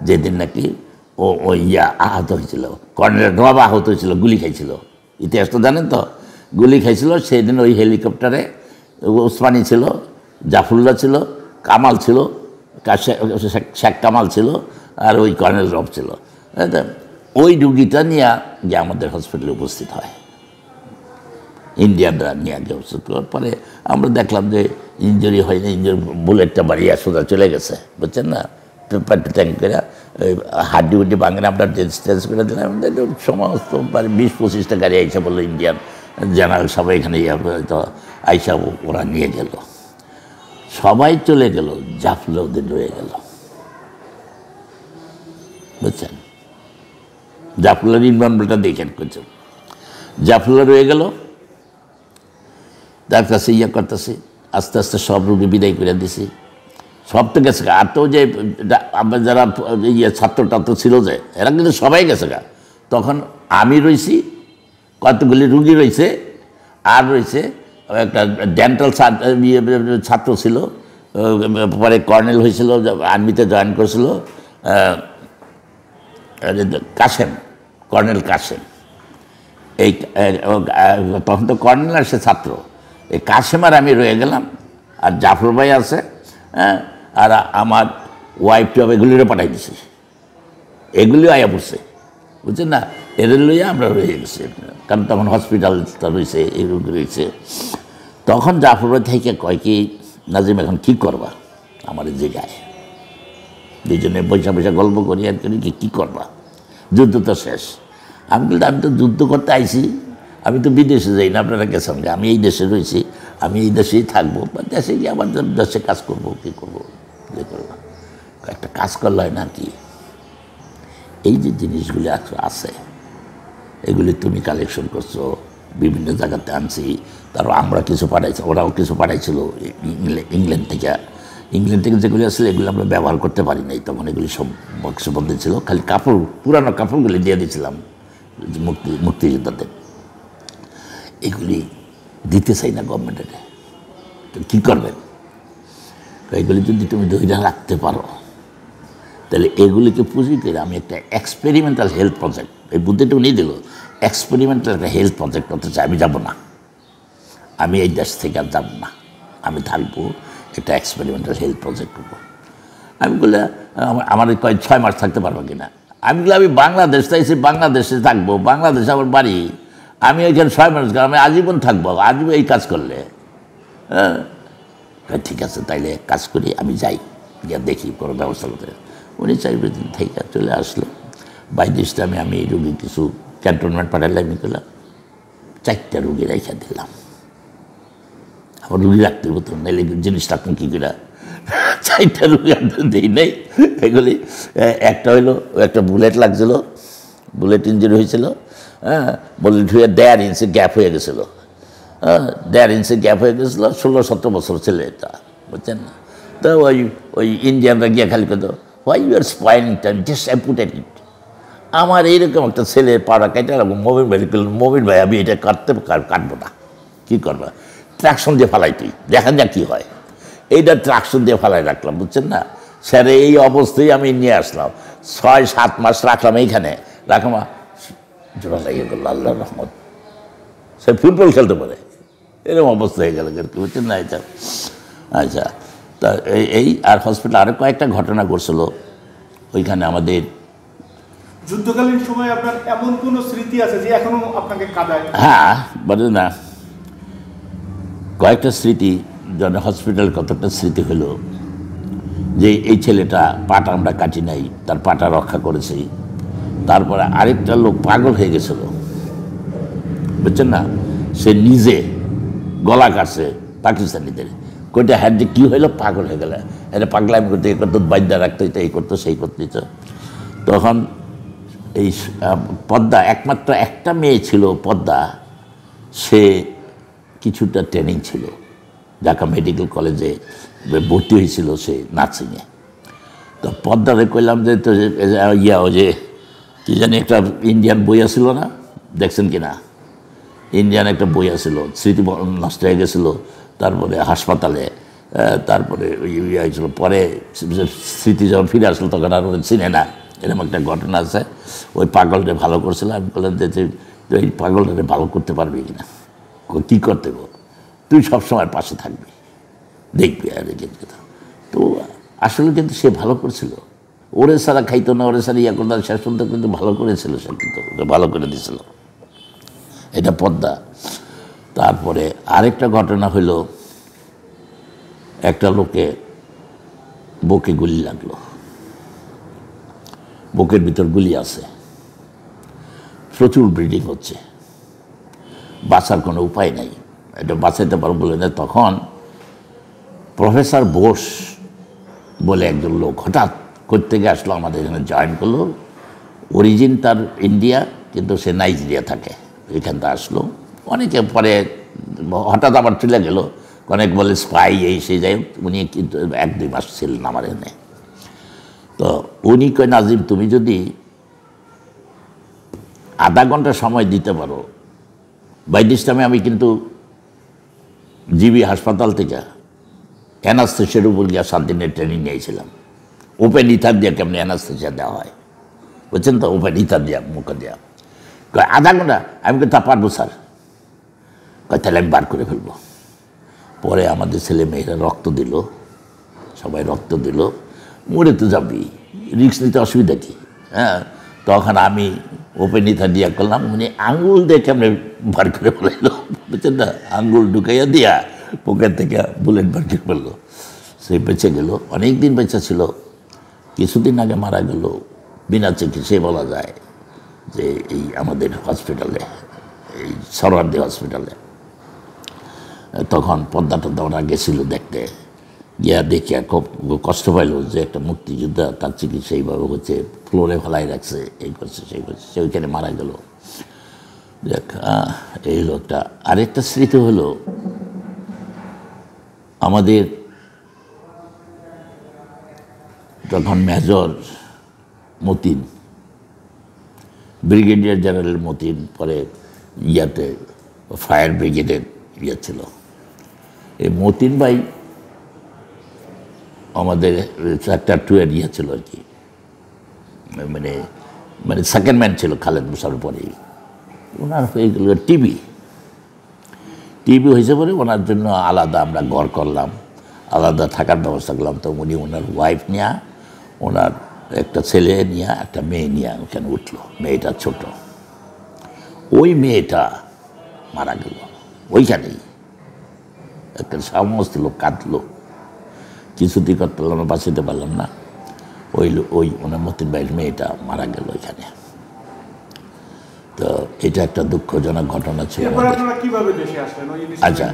যেদিন নাকি ও আহত হয়েছিল, কর্নেল রব আহত হয়েছিল, গুলি খাইছিল। ইতিহাসটা জানেন তো, গুলি খাইছিল। সেই দিন ওই হেলিকপ্টারে ওসমানী ছিল, জাফরুল্লাহ ছিল, কামাল ছিল, শেখ কামাল ছিল, আর ওই কর্নেল রব ছিল। ওই রুগীটা নিয়ে যে আমাদের হসপিটালে উপস্থিত হয়, ইন্ডিয়ানরা নিয়ে গিয়ে উপস্থিত করার পরে আমরা দেখলাম যে ইঞ্জুরি হয়নি, বুলেটটা বাড়িয়ে সোজা চলে গেছে, বুঝছেন না, ট্যাঙ্ক করে হাড্ডি উড্ডি বাঙালি আমরা চেঞ্জ করে দিলাম, সমস্ত 20-25টা গাড়ি আইসা বললো ইন্ডিয়ান জেনারেল সবাই এখানে তো আইসা ওরা নিয়ে গেল, সবাই চলে গেল, জাফলুল্লাহ ওদের রয়ে গেল, বুঝছেন? জাফলুল্লাহর ইনভলভমেন্টটা দেখেন করছেন, জাফলুল্লাহ রয়ে গেল, তার কাছে করতেছে, আস্তে আস্তে সব রুগী বিদায় করে দিছি, সব তো গেছে গা। আর তো যে যারা ছাত্র টাত্র ছিল যে এরা কিন্তু সবাই গেছে গা। তখন আমি রয়েছি, কতগুলি রুগী রয়েছে, আর রয়েছে একটা ডেন্টাল ছাত্র ছিল, পরে কর্নেল হয়েছিল, আর্মিতে জয়েন করেছিল, কাসেম, কর্নেল কাসেম। এই তখন তো কর্নেল আর সে ছাত্র, এই কাসেম আর আমি রয়ে গেলাম, আর জাফর ভাই আছে, হ্যাঁ, আর আমার ওয়াইফ টু এগুলিরও পাঠাই দিছি, এগুলিও আয়া পড়ছে, বুঝছেন না? এদের লইয়া আমরা রয়ে গেছি, কারণ তখন হসপিটালটা রয়েছে, এই রোগ রয়েছে। তখন জাফর ভাই থেকে কয় কি, নাজিম এখন কী করবা আমার জায়গায়, দুজনে পয়সা পয়সা গল্প করি আর করি, কী করবা, যুদ্ধ তো শেষ। আমি বলতে আমি তো যুদ্ধ করতে আইছি, আমি তো বিদেশে যাই না, আপনারা গেছেন, আমি এই দেশে রয়েছি, আমি এই দেশেই থাকবো, বা দেশে গিয়ে আবার দেশে কাজ করবো, কী করবো, কী করবো, একটা কাজ করলে হয় না কি, এই যে জিনিসগুলি আছে এগুলি তুমি কালেকশন করছো, বিভিন্ন জায়গাতে আনছি, তারপর আমরা কিছু পাঠাইছি, ওরাও কিছু পাঠাইছিল ইংল্যান্ড থেকে যেগুলি আসলে এগুলো আমরা ব্যবহার করতে পারি নাই, তখন এগুলি সব বক্সবন্দি ছিল, খালি কাপড়, পুরানো কাপড়গুলি দিয়ে দিয়েছিলাম মুক্তিযোদ্ধাদের। এগুলি দিতে চাই না গভর্নমেন্টের, তো কী করবেন? এগুলি যদি তুমি ধৈর্য রাখতে পারো, তাহলে এগুলিকে পুঁজি করে আমি একটা এক্সপেরিমেন্টাল হেলথ প্রজেক্ট, এই বুদ্ধিটা উনি দিল, এক্সপেরিমেন্টাল একটা হেলথ প্রজেক্ট করতে চাই। আমি যাব না, আমি এই দেশ থেকে আর যাব না, আমি থাকবো, একটা এক্সপেরিমেন্টাল হেলথ প্রজেক্ট করবো। আমি বলে আমার 6 মাস থাকতে পারবো কিনা? আমি বলে আমি বাংলাদেশ চাইছি, বাংলাদেশে থাকবো, বাংলাদেশে আমার বাড়ি, আমি ওইখানে 6 মাস, আমি আজীবন থাকবো, আজীবন এই কাজ করলে। হ্যাঁ, ঠিক আছে, তাইলে কাজ করি, আমি যাই, গিয়ে দেখি কোনো ব্যবস্থা করতে। উনি 4 দিন থেকে চলে আসলো। বাই দিস টাইমে আমি এই রুগী কিছু ক্যান্টনমেন্ট পাঠালে, আমি করলাম 4টা রুগী রেখে দিলাম। আমার রুগী রাখতে হতো, নাইলে জিনিস রাখুন কী করে, 4টা রুগী দিই নেই। এগুলি একটা হইলো, একটা বুলেট লাগছিল, বুলেট ইঞ্জুরি হয়েছিল, হ্যাঁ, বুলেট হয়ে 1.5 ইঞ্চি গ্যাপ হয়ে গেছিলো, হ্যাঁ, 1.5 ইঞ্চি গ্যাপ হয়ে গেছিলো, 16-17 বছর ছেলে এটা, বুঝছেন না? তো ওই ইন্ডিয়ানরা গিয়ে খালি করতো, why you are spoiling time, just amputate it. আমার এইরকম একটা ছেলের পাড়া কেটে রাখবো, মোবিন ভাই আমি এটা কাটবো না, কী করবা, ট্রাকশন দিয়ে ফালাই, তুই দেখা যাক কী হয়। এইটা ট্রাকশন দিয়ে ফালাই রাখলাম, বুঝছেন না? স্যার এই অবস্থায় আমি নিয়ে আসলাম, 6-7 মাস রাখলাম এইখানে, রাখলাম, জোড়া লাগিয়ে গেল, আল্লাহ রহমত, সে ফুটবল খেলতে পারে, এরকম অবস্থা হয়ে গেল, বুঝছেন না? এটা আচ্ছা, তা এই আর হসপিটাল আরও কয়েকটা ঘটনা ঘটছিল ওইখানে আমাদের। যুদ্ধকালীন সময় আপনার এমন কোনো স্মৃতি আছে যে এখনো আপনাকে কাঁদায়? হ্যাঁ, বলে না, কয়েকটা স্মৃতি, যেন হসপিটাল কতটা স্মৃতি হলো, যে এই ছেলেটা পাটা আমরা কাটি নাই, তার পাটা রক্ষা করেছি। তারপরে আরেকটা লোক পাগল হয়ে গেছিল, বুঝছেন না? সে নিজে গলা কাটছে পাকিস্তানিদের, কইটা হ্যাঁ যে কী হইলো, পাগল হয়ে গেল, এটা পাগলামি করতে, এই করতো, বাদ্যা রাখতো, এটা এই করতো, সেই করতে। তখন এই পদ্মা, একমাত্র একটা মেয়ে ছিল পদ্মা, সে কিছুটা ট্রেনিং ছিল, ঢাকা মেডিকেল কলেজে ভর্তি হয়েছিল সে নার্সিংয়ে। তো পদ্মারে কইলাম যে তো ও যে কী জানি একটা ইন্ডিয়ান বই আসছিল না, দেখছেন কি না? ইন্ডিয়ান একটা বই আসছিল, স্মৃতি নষ্ট হয়ে গেছিলো, তারপরে হাসপাতালে, তারপরে ইয়ে হয়েছিল, পরে স্মৃতি যখন ফিরে আসলো তখন আর ওরা চিনে না, এরকম একটা ঘটনা আছে। ওই পাগলটা ভালো করছিল, আমি বললাম যে তুই এই পাগলটাকে ভালো করতে পারবি কিনা, কী করতে গো, তুই সবসময় পাশে থাকবি, দেখবি আর কথা। তো আসলে কিন্তু সে ভালো করছিল, ওরে সারা খাইতো না, ওরে সারা ইয়া করতো, শেষ পর্যন্ত কিন্তু ভালো করেছিল, সে কিন্তু ভালো করে দিয়েছিল। এটা পদ্মা। তারপরে আরেকটা ঘটনা হইল, একটা লোকে বুকে গুলি লাগলো, বুকের ভিতর গুলি আছে, প্রচুর ব্লিডিং হচ্ছে, বাঁচার কোনো উপায় নাই, এটা বাঁচাইতে পারবো বলে না। তখন প্রফেসর বোস বলে একজন লোক হঠাৎ থেকে আসলো, আমাদের এখানে জয়েন করলো। অরিজিন তার ইন্ডিয়া, কিন্তু সে নাইজেরিয়া থাকে, এখানটা আসলো। অনেকে পরে হঠাৎ আবার চলে গেল, অনেক বলে স্পাই এই সে যাই, উনি কিন্তু 1-2 মাস ছিলেন আমার এনে। তো উনি কয়, নাজিম তুমি যদি আধা ঘন্টা সময় দিতে পারো, বাই দিস টাইমে আমি কিন্তু জিবি হাসপাতাল থেকে অ্যানাস্থেশিয়ার উপর গিয়ে 7 দিনের ট্রেনিং নিয়েছিলাম। ওপেন ইথার দিয়ে কেমনি অ্যানাস্থেশিয়া দেওয়া হয়, বুঝছেন তো, ওপেন ইথার দেওয়া, মুখে দেওয়া। কয় আধা ঘন্টা? আমি তা পারবো স্যার। কয় তাহলে আমি বার করে ফেলবো। পরে আমাদের ছেলে মেয়েরা রক্ত দিল, সবাই রক্ত দিল। মরে তো যাবি, রিক্স নিতে অসুবিধা কী? হ্যাঁ, তখন আমি ওপেন ইথার দিয়া করলাম, উনি আঙ্গুল দিয়ে কেমনে বার করে ফেলাইল, বুঝছেন না, আঙ্গুল ঢুকাইয়া দিয়া পকেট থেকে বুলেট বার করে ফেললো। সে বেঁচে গেল, অনেক দিন বেঁচে ছিল। কিছুদিন আগে মারা গেল বিনা চিকিৎসায় বলা যায়, যে এই আমাদের হসপিটালে, এই সরওয়ার্দী হসপিটালে। তখন পদ্মা টদ্মা ওরা গেছিল দেখতে, গিয়া দেখিয়া খুব কষ্ট পাইল যে একটা মুক্তিযোদ্ধা, তার চিকিৎসা এইভাবে হচ্ছে, ফ্লোরে ফেলাই রাখছে, এই করছে সেই করছে, সে ওইখানে মারা গেল। দেখ, এই হলো একটা। আরেকটা স্মৃতি হলো, আমাদের তখন major Matin, brigadier general Matin, পরে ইয়াতে ফায়ার ব্রিগেডের ইয়ে ছিল। এই মতিন ভাই আমাদের সেক্টর 2 এর ইয়ে ছিল আর কি, মানে মানে সেকেন্ড ম্যান ছিল খালেদ মুসার পরেই। ওনার হয়ে গেল টিবি হয়েছে পরে, ওনার জন্য আলাদা আমরা ঘর করলাম, আলাদা থাকার ব্যবস্থা করলাম। তো উনি ওনার ওয়াইফ নিয়ে, ওনার একটা ছেলে নিয়ে, একটা মেয়ে নিয়ে ওখানে উঠলো। মেয়েটা ছোট, ওই মেয়েটা মারা গেল ওইখানেই। একটা সমস্ত লোক কাঁদলো, কিছুতেই করতে পারলাম না, বাঁচাতে পারলাম না। ওই ওনার মতিন ভাইয়ের মেয়েটা মারা গেল ওইখানে। তো এটা একটা দুঃখজনক ঘটনা ছিল। আচ্ছা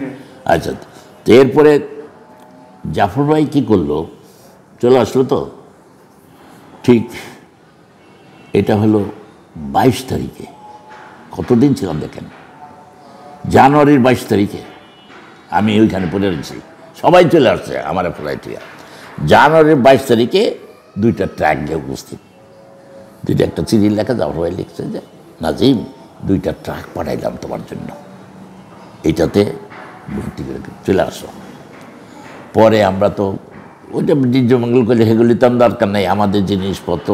আচ্ছা, তো এরপরে জাফর ভাই কী করলো, চলে আসলো। তো ঠিক এটা হলো 22 তারিখে, কতদিন ছিলাম দেখেন, জানুয়ারির 22 তারিখে আমি ওইখানে পড়ে রয়েছি, সবাই চলে আসছে আমার ফ্লাইট। জানুয়ারির 22 তারিখে 2টা ট্রাক গিয়ে উপস্থিত। 2টা একটা চিঠি লেখা, জাফর ভাই লিখছে যে নাজিম 2টা ট্রাক পাঠাইলাম তোমার জন্য, এইটাতে ভর্তি করে চলে আসো। পরে আমরা তো ওইটা মঙ্গল করলে সেগুলি তো দরকার নেই, আমাদের জিনিসপত্র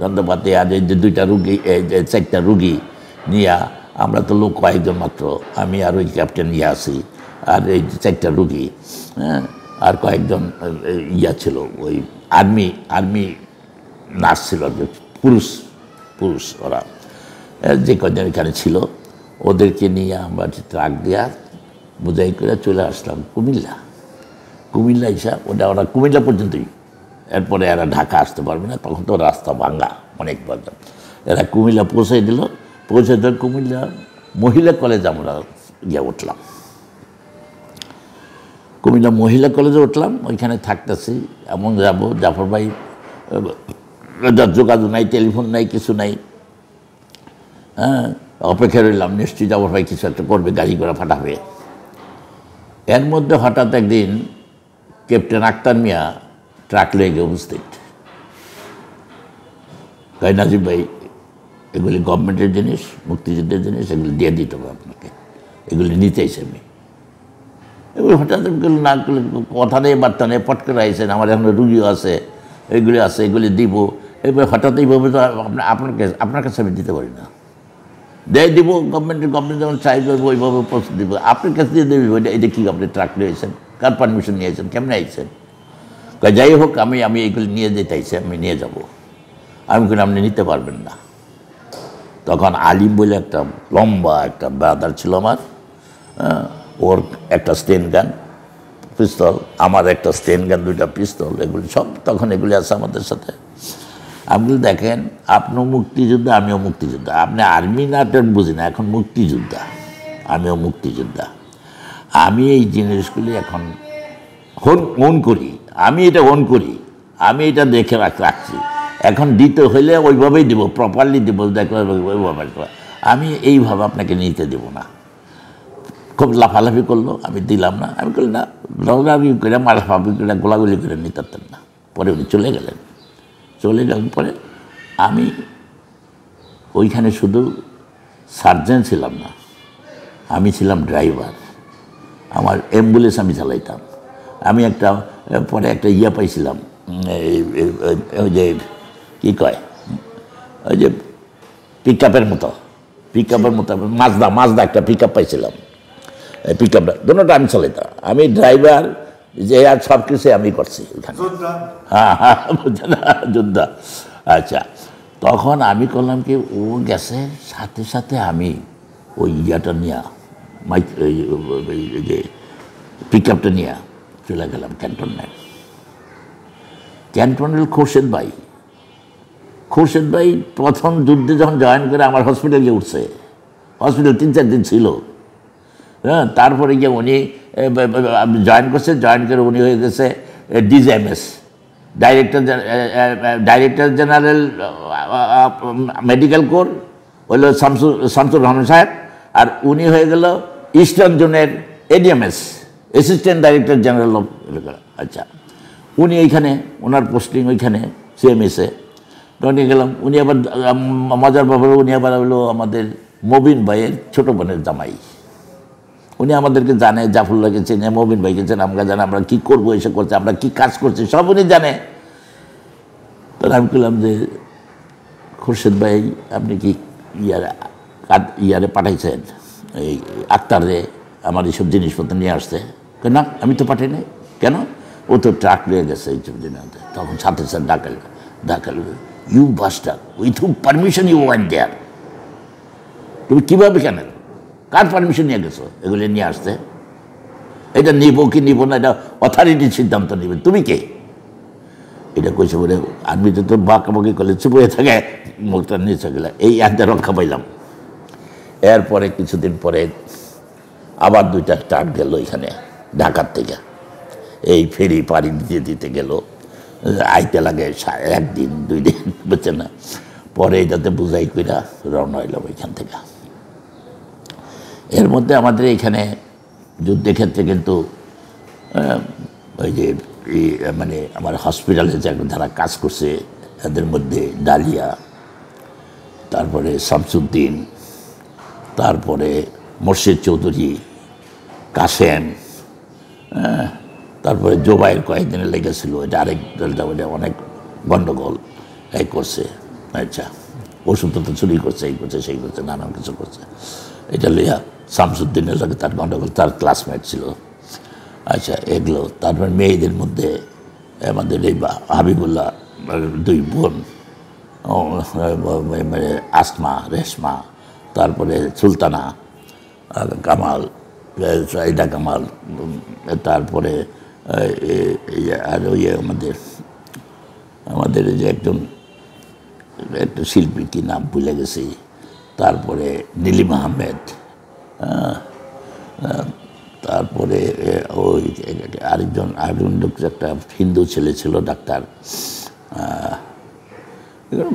যন্ত্রপাতি আর এই যে 2টা রুগী, এই যে 4টা রুগী নিয়ে, আমরা তো লোক কয়েকজন মাত্র, আমি আর ওই ক্যাপ্টেন ইয়ে আসি, আর এই 4টা রুগী, হ্যাঁ, আর কয়েকজন ইয়া ছিল, ওই আর্মি নার্স ছিল, পুরুষ ওরা যে কয়েকজন এখানে ছিল, ওদেরকে নিয়ে আমরা ট্রাক দেওয়া বোঝাই করে চলে আসলাম কুমিল্লা এসে, ওরা কুমিল্লা পর্যন্তই, এরপরে এরা ঢাকা আসতে পারবে না, তখন তো রাস্তা ভাঙা অনেক পর্যন্ত। এরা কুমিল্লা পৌঁছে দিল, কুমিল্লা মহিলা কলেজ আমরা গিয়ে উঠলাম, কুমিল্লা মহিলা কলেজে উঠলাম। ওইখানে থাকতেছি, এমন যাবো, জাফর ভাই যোগাযোগ নাই, টেলিফোন নাই, কিছু নাই। হ্যাঁ, অপেক্ষা রইলাম, নিশ্চয়ই জাফর ভাই কিছু একটা করবে, গাড়ি করে পাঠাবে। এর মধ্যে হঠাৎ একদিন ক্যাপ্টেন আক্তার মিয়া ট্রাক লেগে উপস্থিত। কয় নাজিব ভাই, এগুলি গভর্নমেন্টের জিনিস, মুক্তিযুদ্ধের জিনিস, এগুলি দিয়ে দিতে হবে আপনাকে, এগুলি নিতে এসে আমি। এগুলো হঠাৎ না কথা নেই, বার্তা নেই, পট করে আইসেন, আমার এখন রুগীও আছে, এগুলি আছে, এগুলি দিব। এবার হঠাৎ এইভাবে তো আপনার কাছে আমি দিতে পারি না, দিব গভর্নমেন্ট যেমন চাইবে ওইভাবে পৌঁছে দিব, আপনার কাছে দিয়ে দেবে। এটা কি আপনি ট্রাক নিয়েছেন, কার পারমিশন নিয়েছেন, কেমনে আইছেন? যাই হোক, আমি এইগুলি নিয়ে যেতে আইছি, আমি নিয়ে যাব। আমি কিন্তু আপনি নিতে পারবেন না। তখন আলিম বলে একটা লম্বা একটা ব্রাদার ছিল আমার, ওর একটা স্টেন গান পিস্তল, আমার একটা স্টেন গান, 2টা পিস্তল, এগুলি সব তখন এগুলি আছে আমাদের সাথে। আপনি দেখেন, আপনিও মুক্তিযোদ্ধা, আমিও মুক্তিযোদ্ধা। আপনি আর্মি নাটক বুঝি না, এখন মুক্তিযোদ্ধা, আমিও মুক্তিযোদ্ধা। আমি এই জিনিসগুলি এখন ওন করি, আমি এটা ওন করি, আমি এটা দেখে রাখছি। এখন দিতে হইলে ওইভাবেই দেবো, প্রপারলি দেবো, দেখলে ওইভাবে। আমি এইভাবে আপনাকে নিতে দেবো না। খুব লাফালাফি করলো, আমি দিলাম না। আমি বলি না, লাফালাফি করে মারাফাফি করে গোলাগুলি করে নিতে পারতেন না। পরে উনি চলে গেলেন। চলে যাওয়ার পরে আমি ওইখানে শুধু সার্জেন্ট ছিলাম না, আমি ছিলাম ড্রাইভার। আমার অ্যাম্বুলেন্স আমি চালাইতাম। আমি পরে একটা পাইছিলাম, ওই যে কী কয়, ওই যে পিক আপের মতো মাজদা একটা পিক আপ পাইছিলাম। পিক আপটা দুটোটা আমি চালাইতাম। আমি ড্রাইভার, যে আর সব কিছু আমি করছি ওইখানে। হ্যাঁ, বুঝছে না, যোদ্ধা। আচ্ছা, তখন আমি করলাম কি, ও গেছে, সাথে সাথে আমি ওই নিয়ে যে পিক আপটা নিয়ে চলে গেলাম ক্যান্টনমেন্ট। খোরশেদ ভাই প্রথম যুদ্ধে যখন জয়েন করে আমার হসপিটালে উঠছে। হসপিটাল 3-4 দিন ছিল। হ্যাঁ, তারপরে গিয়ে উনি জয়েন করছে, জয়েন করে উনি হয়ে গেছে DGMS, director general medical core, হইল শামসুর রহমান সাহেব। আর উনি হয়ে গেল ইস্টার্ন জোনের ADMS, assistant director general of. আচ্ছা, উনি এইখানে, ওনার পোস্টিং ওইখানে CMS-এ। নিয়ে গেলাম। উনি আবার মজার ব্যাপারে, উনি আবার হলো আমাদের মবিন ভাইয়ের ছোট বোনের জামাই। উনি আমাদেরকে জানে, জাফরুল্লাহকে চেনে, মবিন ভাইকে চেনে, আমরা জানি আমরা কী করবো, এসে করছে, আমরা কী কাজ করছি, সব উনি জানে। তখন আমি বললাম যে, খোরশেদ ভাই, আপনি কি ইয়ারে পাঠাইছেন, এই আক্তারে আমার এইসব জিনিসপত্র নিয়ে আসতে? না, আমি তো পাঠাই নাই। কেন? ও তো ট্রাক নিয়ে গেছে এইসব জিনিস। তখন সাথে সাথে ডাকাল, you buster, with whom permission you went there? তুমি কীভাবে, কেন, কার পারমিশন নিয়ে গেছো এগুলো নিয়ে আসতে? এটা নিব কি নিব না, এটা অথরিটির সিদ্ধান্ত নেবে, তুমি কে? এটা কইছে বলে আর্মিতে তো বাঁকাবাকি করলে চুপ হয়ে থাকে, মুখটা নিচে গেলে এই একটা রক্ষা পাইলাম। এরপরে কিছুদিন পরে আবার 2টা ট্রাক গেল এখানে ঢাকার থেকে। এই ফেরি পাড়ি দিতে গেল, আইতে লাগে 1 দিন 2 দিন, বুঝছে না। পরে এটাতে বুঝাই কইরা রওনা হইলাম এখান থেকে। এর মধ্যে আমাদের এখানে যুদ্ধের ক্ষেত্রে কিন্তু ওই যে মানে আমার হসপিটালে যারা কাজ করছে এদের মধ্যে ডালিয়া, তারপরে শামসুদ্দিন, তারপরে মোর্শেদ চৌধুরী, কাসেম, তারপরে জোবাইয়ের কয়েকদিনে লেগেছিল। এটা আরেক দলটা, ওটা অনেক গণ্ডগোল এই করছে। আচ্ছা, ওষুধপত্র চুরি করছে, এই করছে, সেই করছে, নানান কিছু করছে। এটা লইয়া শামসুদ্দিনের লাগে তার গণ্ডগোল, তার ক্লাসমেট ছিল। আচ্ছা, এগুলো। তারপর মেয়েদের মধ্যে আমাদের এই হাবিবুল্লাহ 2 বোন, মানে আসমা, রেশমা, তারপরে সুলতানা, কামাল, সাইদা কামাল, তারপরে আর ওই আমাদের যে একটা শিল্পী, কি নাম ভুলে গেছি, তারপরে নীলিমা আহমেদ, তারপরে ওই আরেকজন একটা হিন্দু ছেলে ছিল, ডাক্তার,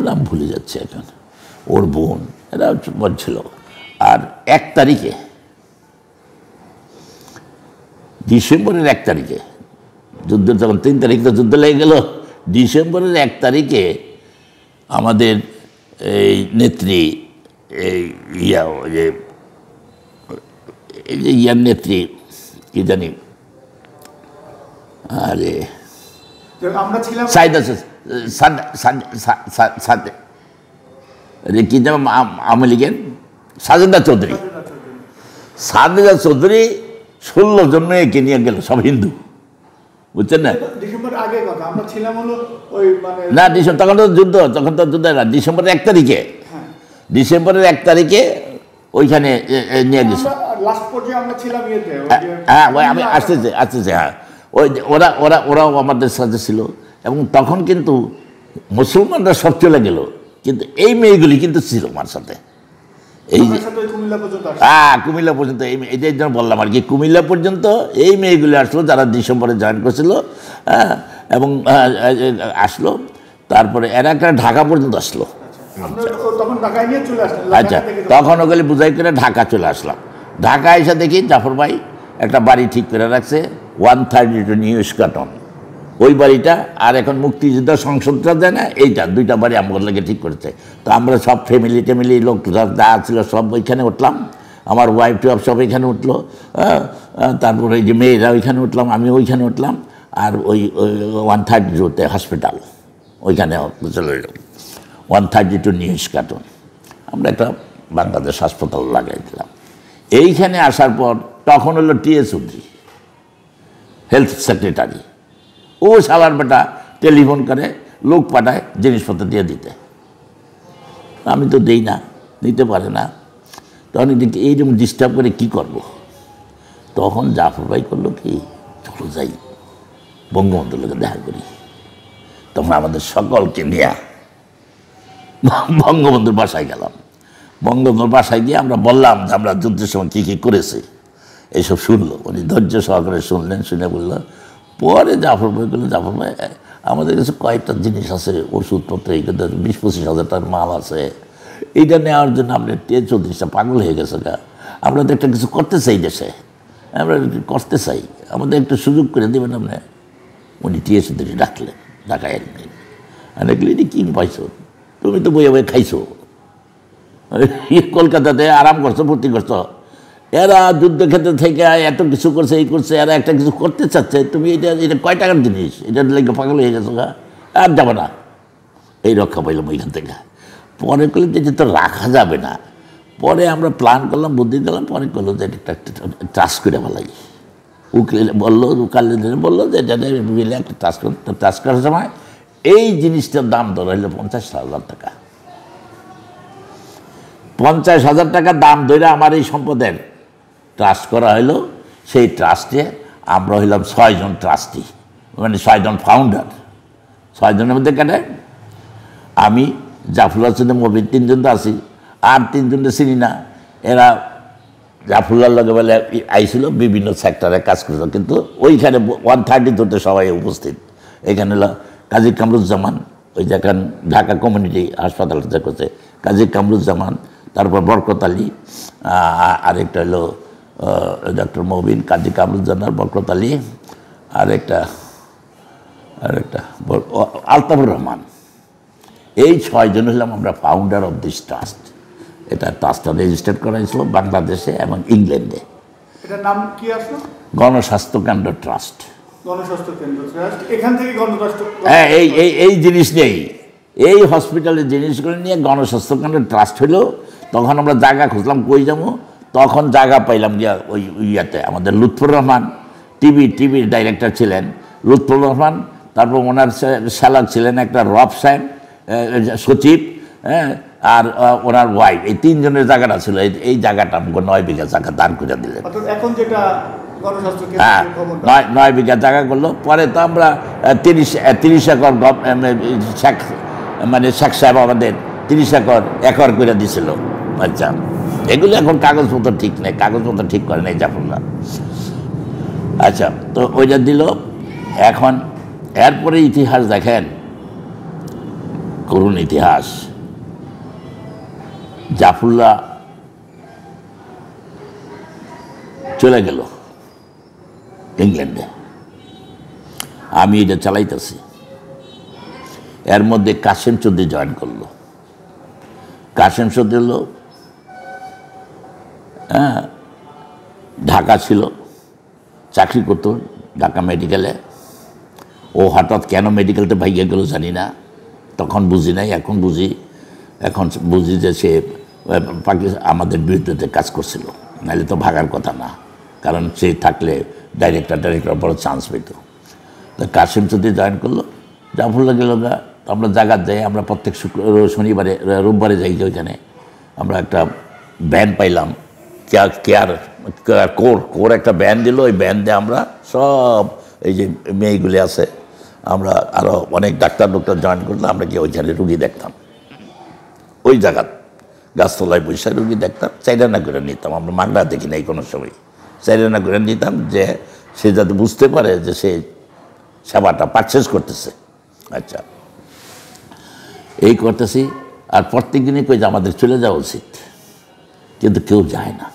নাম ভুলে যাচ্ছে এখন, ওর বোন, এরা ছিল। আর 1 তারিখে, ডিসেম্বরের 1 তারিখে যুদ্ধ, যখন 3 তারিখ তো যুদ্ধ লেগে গেল, ডিসেম্বরের 1 তারিখে আমাদের এই নেত্রী, এই ইয়ার নেত্রী, কি জানি, আরে আমরা ছিলাম কি নাম আওয়ামী লীগের, সাজেদা চৌধুরী। 16 জন মেয়েকে নিয়ে গেল, সব হিন্দু, বুঝছেন না? ডিসেম্বরের আগে কথা, আমরা ছিলাম হলো ওই মানে না, তখন তো যুদ্ধ না, ডিসেম্বরের 1 তারিখে, ডিসেম্বরের 1 তারিখে ওইখানে নিয়ে গেছে। লাস্ট পর্যায়ে আমরা ছিলাম হ্যাঁ, আমি আসতেছে। হ্যাঁ, ওই ওরাও আমাদের সাথে ছিল। এবং তখন কিন্তু মুসলমানরা সব চলে গেল, কিন্তু এই মেয়েগুলি কিন্তু ছিল আমার সাথে। এই যে কুমিল্লা পর্যন্ত কুমিল্লা পর্যন্ত, এটাই জন্য বললাম আর কি, কুমিল্লা পর্যন্ত এই মেয়েগুলি আসলো যারা ডিসেম্বরে জয়েন করছিল, এবং আসলো। তারপরে এরা একটা ঢাকা পর্যন্ত আসলো। আচ্ছা, তখন ওগুলি বুঝাই করে ঢাকা চলে আসলাম। ঢাকা এসে দেখি জাফর ভাই একটা বাড়ি ঠিক করে রাখছে 132 নিউ ইস্কাটন, ওই বাড়িটা। আর এখন মুক্তিযুদ্ধ সংসদটা দেয় না, এইটা দুইটা বাড়ি আমার লাগে ঠিক করেছে। তো আমরা সব ফ্যামিলি লোক যা ছিল সব ওইখানে উঠলাম, আমার ওয়াইফ টুয়াইফ সব এখানে উঠলো, তারপরে এই যে মেয়েরা ওইখানে উঠলাম, আমি ওইখানে উঠলাম। আর ওই 132তে হসপিটাল, ওইখানে চলে এলাম 132 নিউ ইস্কাটন। আমরা একটা বাংলাদেশ হাসপাতাল লাগাই দিলাম। এইখানে আসার পর তখন হলো টিএ চৌধুরী হেলথ সেক্রেটারি, ও সালার বেটা টেলিফোন করে লোক পাঠায় জিনিসপত্র দিয়ে দিতে। আমি তো দেই না, দিতে পারে না। তখন এইরকম ডিস্টার্ব করে কি করব। তখন জাফর ভাই করলো কি, চলো যাই বঙ্গবন্ধুর লোকে দেখা করি। তখন আমাদের সকলকে নিয়ে বঙ্গবন্ধুর বাসায় গেলাম। বঙ্গবন্ধুর বাসায় গিয়ে আমরা বললাম যে আমরা যুদ্ধের সময় কী কী করেছি, এইসব শুনলো। উনি ধৈর্য সহকারে শুনলেন, শুনে বললো। পরে জাফর ভাই বললো, জাফর ভাই আমাদের কাছে কয়েকটা জিনিস আছে, ওষুধপত্র, এই 20-25 হাজার টাকার মাল আছে, এইটা নেওয়ার জন্য আপনার টিএ চৌধুরীটা পাগল হয়ে গেছে গা। আমরা তো একটা কিছু করতে চাই দেশে, আমরা করতে চাই, আমাদের একটু সুযোগ করে দেবেন আপনি। উনি টিএ চৌধুরী ডাকলেন, ঢাকায় একদিন দেখলে এটি কী পাইছো, তুমি তো বইয়ে বইয়ে খাইছো, কলকাতাতে আরাম করছো, ভর্তি করছো। এরা যুদ্ধক্ষেত্র থেকে এত কিছু করছে, এই করছে, এরা একটা কিছু করতে চাচ্ছে, তুমি এটা কয় টাকার জিনিস, এটা লেগে পাগল হয়ে গেছো গা, আর যাবে না। এই রক্ষা পাইলাম ওইখান থেকে। পরে করলাম যে তো রাখা যাবে না। পরে আমরা প্ল্যান করলাম, বুদ্ধি দিলাম। পরে করলো যে এটা একটা ট্রাস্ট করে ফেলাই। উকিল বললো, উকালদের বললো যে এটা মিলে একটা ট্রাস্ট করতে। ট্রাস্ট করার সময় এই জিনিসটার দাম ধরা হইলো 50,000 টাকা। 50,000 টাকা দাম ধরে আমার এই সম্পদের ট্রাস্ট করা হইলো। সেই ট্রাস্টে আমরা হইলাম 6 জন ট্রাস্টি, মানে 6 জন ফাউন্ডার। 6 জনের মধ্যে কেটে আমি, জাফরুল্লাহ হোসেন মবিন, 3 জন তো আছি, আর 3 জনকে চিনি না। এরা জাফরুল্লাহর লগে বলে আইছিল, বিভিন্ন সেক্টরে কাজ করছিল, কিন্তু ওইখানে 132তে সবাই উপস্থিত। এখানে হলো কাজী কামরুজ্জামান, ওই যেখানে ঢাকা কমিউনিটি হাসপাতাল করছে, কাজী কামরুজ্জামান, তারপর বরকত আলী, আরেকটা হলো ডক্টর মবিন, কাজী কামরুজ্জামান, বরকত আলী, আরেকটা আলতাফুর রহমান। এই 6 জন হলাম আমরা ফাউন্ডার অফ দিস ট্রাস্ট। এটা ট্রাস্টটা রেজিস্টার্ড করা হয়েছিল বাংলাদেশে এবং ইংল্যান্ডে। এটার নাম কি আসলো? গণস্বাস্থ্য কেন্দ্র ট্রাস্ট। গণস্বাস্থ্য কেন্দ্র ট্রাস্ট। এখান থেকে গণস্বাস্থ্য, হ্যাঁ, এই জিনিস নেই, এই হসপিটালের জিনিসগুলো নিয়ে গণস্বাস্থ্য কেন্দ্র ট্রাস্ট হলো। তখন আমরা জায়গা খুঁজলাম, কই যাবো। তখন জায়গা পাইলাম গিয়া ওই ইয়াতে, আমাদের লুৎফর রহমান টিভির ডাইরেক্টর ছিলেন লুৎফর রহমান। তারপর ওনার শ্যালক ছিলেন একটা রব সাহেব, সচিব, হ্যাঁ, আর ওনার ওয়াইফ। এই 3 জনের জায়গাটা ছিল। এই জায়গাটা আমাকে 9 বিঘা জায়গা দান করে দিলেন। এখন যেটা হ্যাঁ, 9 বিঘা জায়গা করলো। পরে তো আমরা 30 একর মানে শেখ সাহেব আমাদের 30 একর করে দিছিল। আচ্ছা, এগুলো এখন কাগজপত্র ঠিক নেই, কাগজপত্র ঠিক করে নেই জাফরুল্লাহ। আচ্ছা, তো ওইটা দিল। এখন এরপরে ইতিহাস দেখেন, করুন ইতিহাস। জাফরুল্লাহ চলে গেল ইংল্যান্ডে, আমি এটা চালাইতেছি। এর মধ্যে কাশেম চৌধুরী জয়েন করলো। কাশেম চৌধুরী হলো, হ্যাঁ, ঢাকা ছিল, চাকরি করতো ঢাকা মেডিকেলে। ও হঠাৎ কেন মেডিকেলটা ভাইয়া গেল জানি না, তখন বুঝি নাই, এখন বুঝি যে সে আমাদের বিরুদ্ধে কাজ করছিল, নাহলে তো ভাগার কথা না, কারণ সে থাকলে ডাইরেক্টর বড় চান্স পেত। তো কাশেম চৌধুরী জয়েন করলো। জাফরুল্লাহ গেল গা। আমরা জায়গা যাই, আমরা প্রত্যেক শনিবারে রোববারে যাই, যে ওইখানে আমরা একটা ব্যান পাইলাম, কোর একটা ব্যান দিল। ওই ব্যান দিয়ে আমরা সব এই যে মেয়েগুলি আছে, আমরা আরও অনেক ডাক্তার জয়েন করলাম, আমরা কি ওইখানে রুগী দেখতাম, ওই জায়গার গাছতলায় বৈশাখ রুগী দেখতাম, চাইরানা করে নিতাম। আমরা মাগনা দেখি নাই কোনো সময়, চাইরানা করে নিতাম যে সে যাতে বুঝতে পারে যে সে সেবাটা পারচেস করতেছে। আচ্ছা, এই করতেছি, আর প্রত্যেক দিনই কই যে আমাদের চলে যাওয়া উচিত, কিন্তু কেউ যায় না।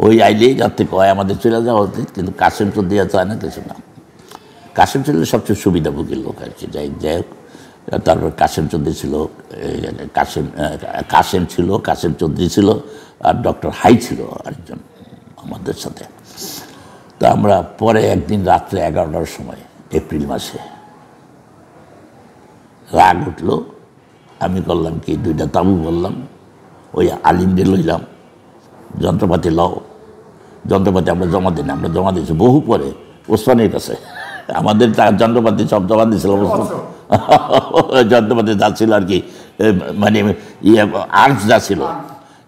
ওই আইলেই যাতে কয় আমাদের চলে যাওয়া উচিত, কিন্তু কাশেম তো দেওয়া চায় না, কিছু না। কাশেম ছিল সবচেয়ে সুবিধাভোগী লোক আর কি। যাই হোক, তারপর কাশেম চৌধুরী ছিল, কাশেম ছিল, কাশেম চৌধুরী ছিল, আর ডক্টর হাই ছিল আরেকজন আমাদের সাথে। তো আমরা পরে একদিন রাত্রে 11টার সময়, এপ্রিল মাসে, রাগ উঠলো। আমি করলাম কি, 2টা তাঁবু বললাম, ওই আলিমদের লইলাম, যন্ত্রপাতি লও। যন্ত্রপাতি আমরা জমা দিই না, আমরা জমা দিয়েছি বহু পরে ওসমানের কাছে। আমাদের যন্ত্রপাতি সব জমা দিয়েছিল, যন্ত্রপাতি যা ছিল আর কি, মানে আর্টস যা ছিল,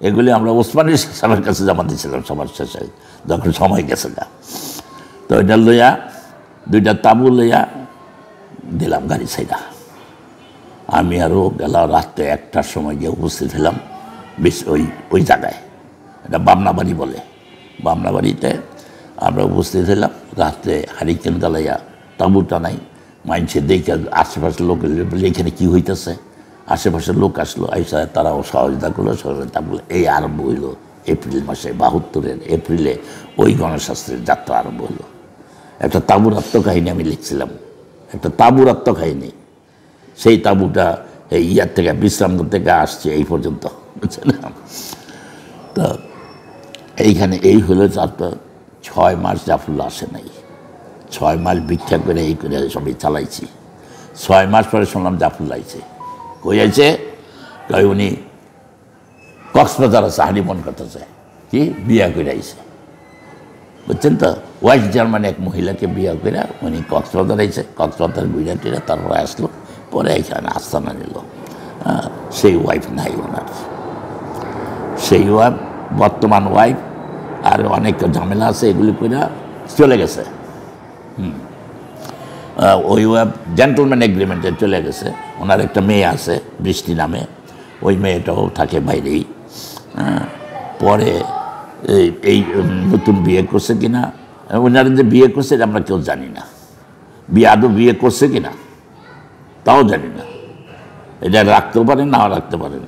এগুলি আমরা ওসমানের সাহেবের কাছে জমা দিয়েছিলাম সবার শেষে, যখন সময় গেছে না। তো ওইটা লইয়া 2টা তাঁবু লইয়া দিলাম গাড়ি ছাইডা। আমি আরও গেলাম রাত্রে 1টার সময় গিয়ে উপস্থিত হলাম বেশ ওই জায়গায়, এটা বামনাবাড়ি বলে। বামনাবাড়িতে আমরা উপস্থিত হলাম রাত্রে, হারিকেন জ্বালাইয়া তাঁবু টানাই। মাইনসে দেখে আশেপাশের লোক বলে এখানে কী হইতেছে। আশেপাশের লোক আসলো, আইসা তারাও সহযোগিতা করলো, সহযোগিতা করলো। এই আরম্ভ হইল এপ্রিল মাসে, 72-এর এপ্রিলে ওই গণশাস্ত্রের যাত্রা আরম্ভ হলো। একটা তাঁবুর আত্মকাহিনী আমি লিখছিলাম, একটা তাঁবুর আত্মকাহিনী। সেই তাঁবুটা এই ইয়ার থেকে, বিশ্রামগঞ্জ থেকে আসছে এই পর্যন্ত, বুঝছিলাম। তো এইখানে এই হলো, তারপর 6 মাস জাফরুল্লাহ আসে নাই। 6 মাস ভিক্ষা করে এই করে সবই চালাইছি। 6 মাস পরে শুনলাম জাফরুল্লাহ আইছে। কই আইছে? কই উনি কক্সবাজার আছে, হানিমুন করতেছে, কি বিয়া করে আইছে, বুঝছেন তো। ওয়েস্ট জার্মানি এক মহিলাকে বিয়া করে উনি কক্সবাজার আইছে। কক্সবাজার ঘুরে টিরে তারপরে আসলো, পরে এখানে আস্তানা নিল। সেই ওয়াইফ নাই ওনার, সেই ওয়াইফ বর্তমান ওয়াইফ, আর অনেক ঝামেলা আছে, এগুলি করে চলে গেছে। ওই ওয়াইফ জেন্টলম্যান এগ্রিমেন্টে চলে গেছে। ওনার একটা মেয়ে আছে বৃষ্টি নামে, ওই মেয়েটাও থাকে বাইরেই। পরে এই নতুন বিয়ে করছে কিনা, ওনারা যে বিয়ে করছে আমরা কেউ জানি না। আদৌ বিয়ে করছে কিনা তাও জানি না। এটা রাখতেও পারেন, নাও রাখতে পারেন।